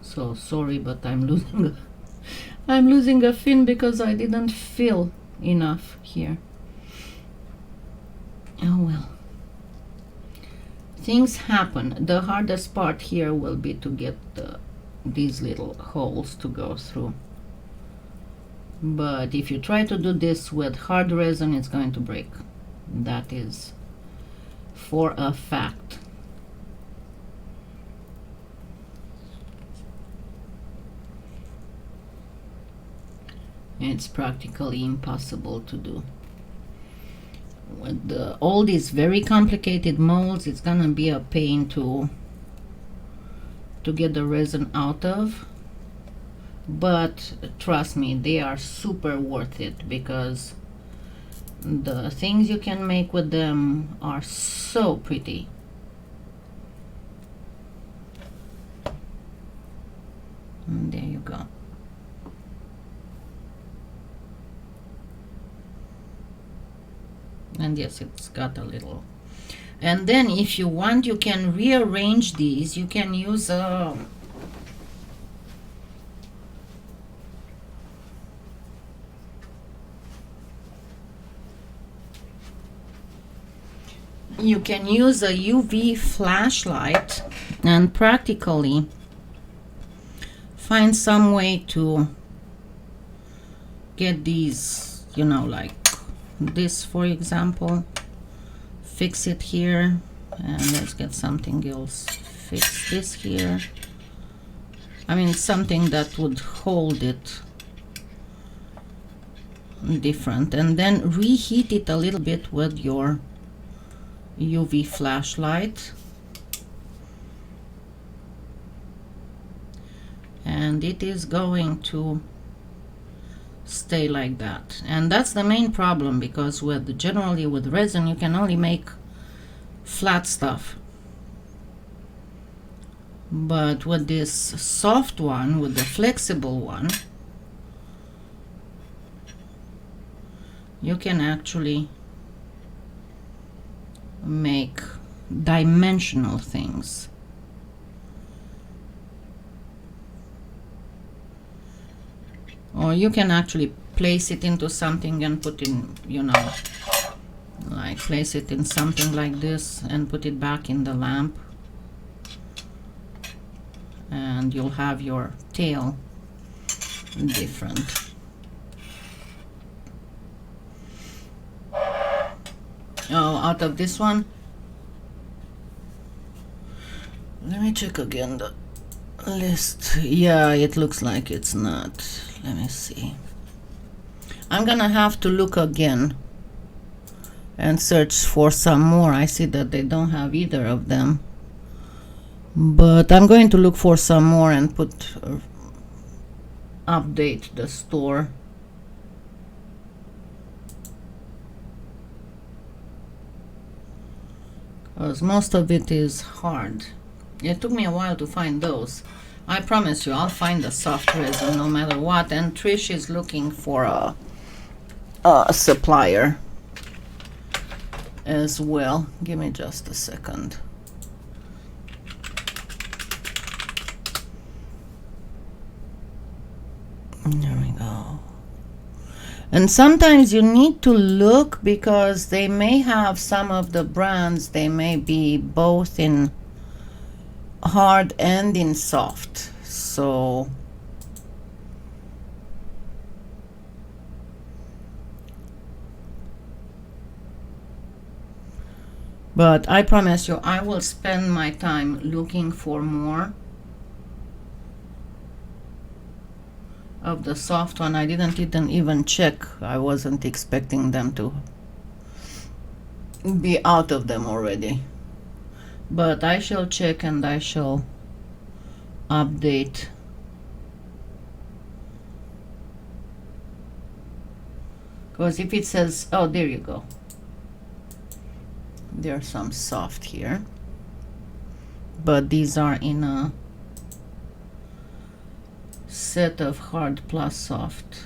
So sorry, but I'm losing a fin because I didn't fill enough here. Oh well. Things happen. The hardest part here will be to get these little holes to go through. But if you try to do this with hard resin, it's going to break. That is for a fact. It's practically impossible to do. With all these very complicated molds, it's gonna be a pain to get the resin out of, but trust me, they are super worth it because the things you can make with them are so pretty. And there you go. And yes, it's got a little. And then if you want, you can rearrange these. You can use a UV flashlight and practically find some way to get these, you know, like this, for example, fix it here, and let's get something else, fix this here. I mean, something that would hold it different, and then reheat it a little bit with your UV flashlight, and it is going to stay like that. And that's the main problem, because generally with resin you can only make flat stuff, but with this soft one, with the flexible one, you can actually make dimensional things. Or you can actually place it into something and put in, you know, like like place it in something like this and put it back in the lamp, and you'll have your tail different. Oh, out of this one, let me check again the list. Yeah, it looks like it's not. Let me see. I'm gonna have to look again and search for some more. I see that they don't have either of them, but I'm going to look for some more and update the store. Because most of it is hard. It took me a while to find those. I promise you, I'll find the soft resin no matter what. And Trish is looking for a supplier as well. Give me just a second. There we go. And sometimes you need to look because they may have some of the brands, they may be both in hard and in soft. So but I promise you, I will spend my time looking for more of the soft one. I didn't even check. I wasn't expecting them to be out of them already. But I shall check and I shall update. Because if it says, oh, there you go. There's some soft here. But these are in a set of hard plus soft.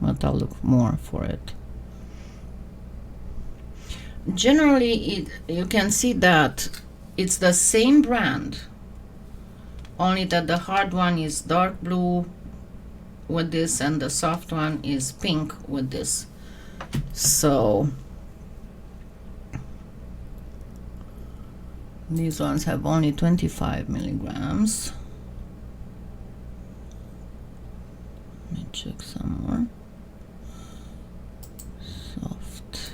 But I'll look more for it. Generally, you can see that it's the same brand, only that the hard one is dark blue with this and the soft one is pink with this. So these ones have only 25 milligrams. Let me check some more. Soft.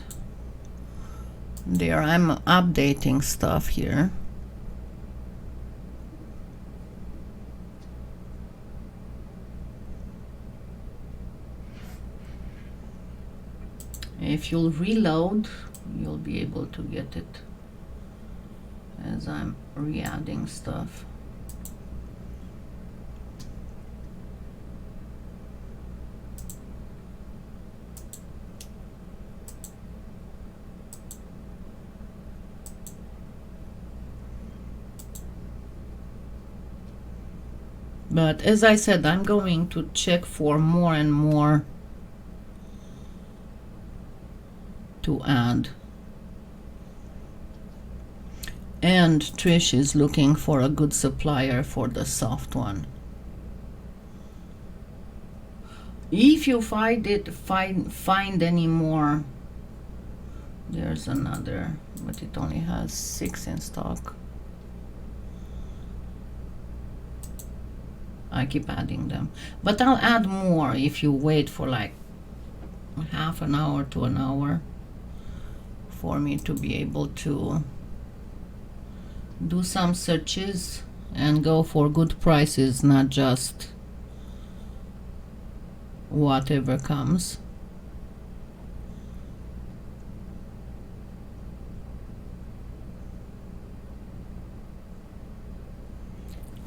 There, I'm updating stuff here. If you'll reload, you'll be able to get it as I'm re-adding stuff. But as I said, I'm going to check for more and more to add. And Trish is looking for a good supplier for the soft one. If you find any more, there's another, but it only has 6 in stock. I keep adding them, but I'll add more if you wait for like half an hour to an hour for me to be able to do some searches and go for good prices, not just whatever comes.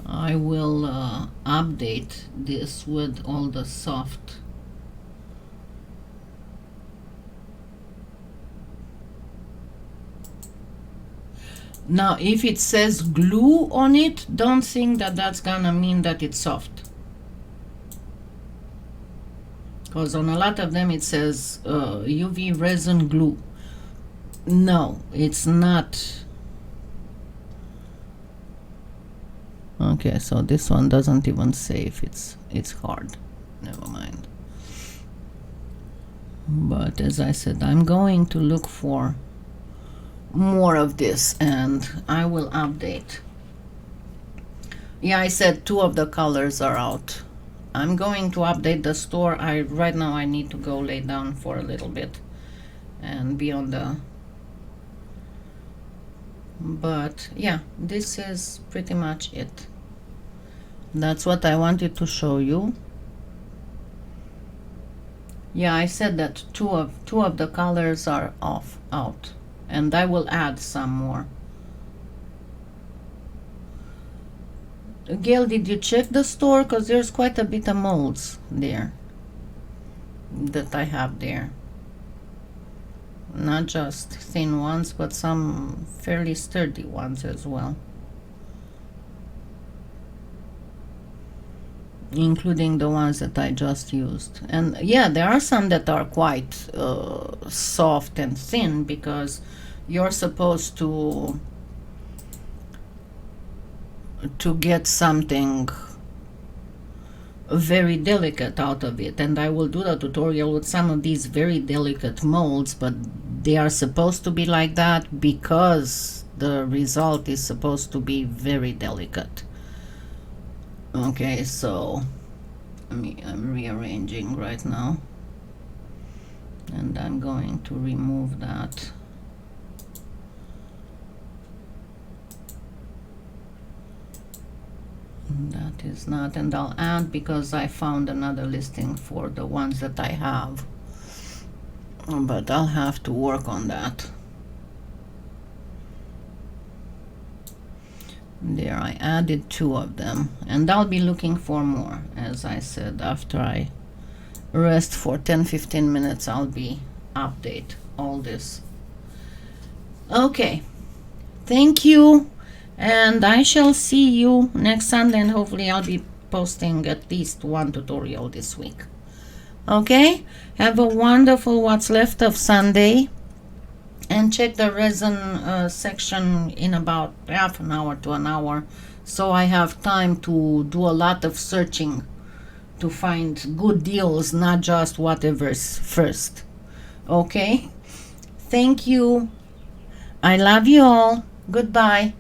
I will update this with all the soft. Now, if it says glue on it, don't think that that's gonna mean that it's soft. Because on a lot of them it says UV resin glue. No, it's not. Okay, so this one doesn't even say if it's hard. Never mind. But as I said, I'm going to look for more of this and I will update. Yeah, I said 2 of the colors are out. I'm going to update the store. Right now I need to go lay down for a little bit and be on the, but yeah, this is pretty much it. That's what I wanted to show you. Yeah, I said that two of the colors are out, and I will add some more. Gail, did you check the store? Because there's quite a bit of molds there that I have there. Not just thin ones, but some fairly sturdy ones as well. Including the ones that I just used. And yeah, there are some that are quite soft and thin, because you're supposed to get something very delicate out of it, and I will do the tutorial with some of these very delicate molds, but they are supposed to be like that because the result is supposed to be very delicate. Okay, so I'm rearranging right now, and I'm going to remove that. That is not, and I'll add, because I found another listing for the ones that I have, but I'll have to work on that. There, I added 2 of them, and I'll be looking for more. As I said, after I rest for 10-15 minutes, I'll be update all this. Okay, thank you, and I shall see you next Sunday, and hopefully I'll be posting at least 1 tutorial this week. Okay, have a wonderful what's left of Sunday, and check the resin section in about half an hour to an hour, so I have time to do a lot of searching to find good deals, not just whatever's first. Okay, thank you, I love you all, goodbye.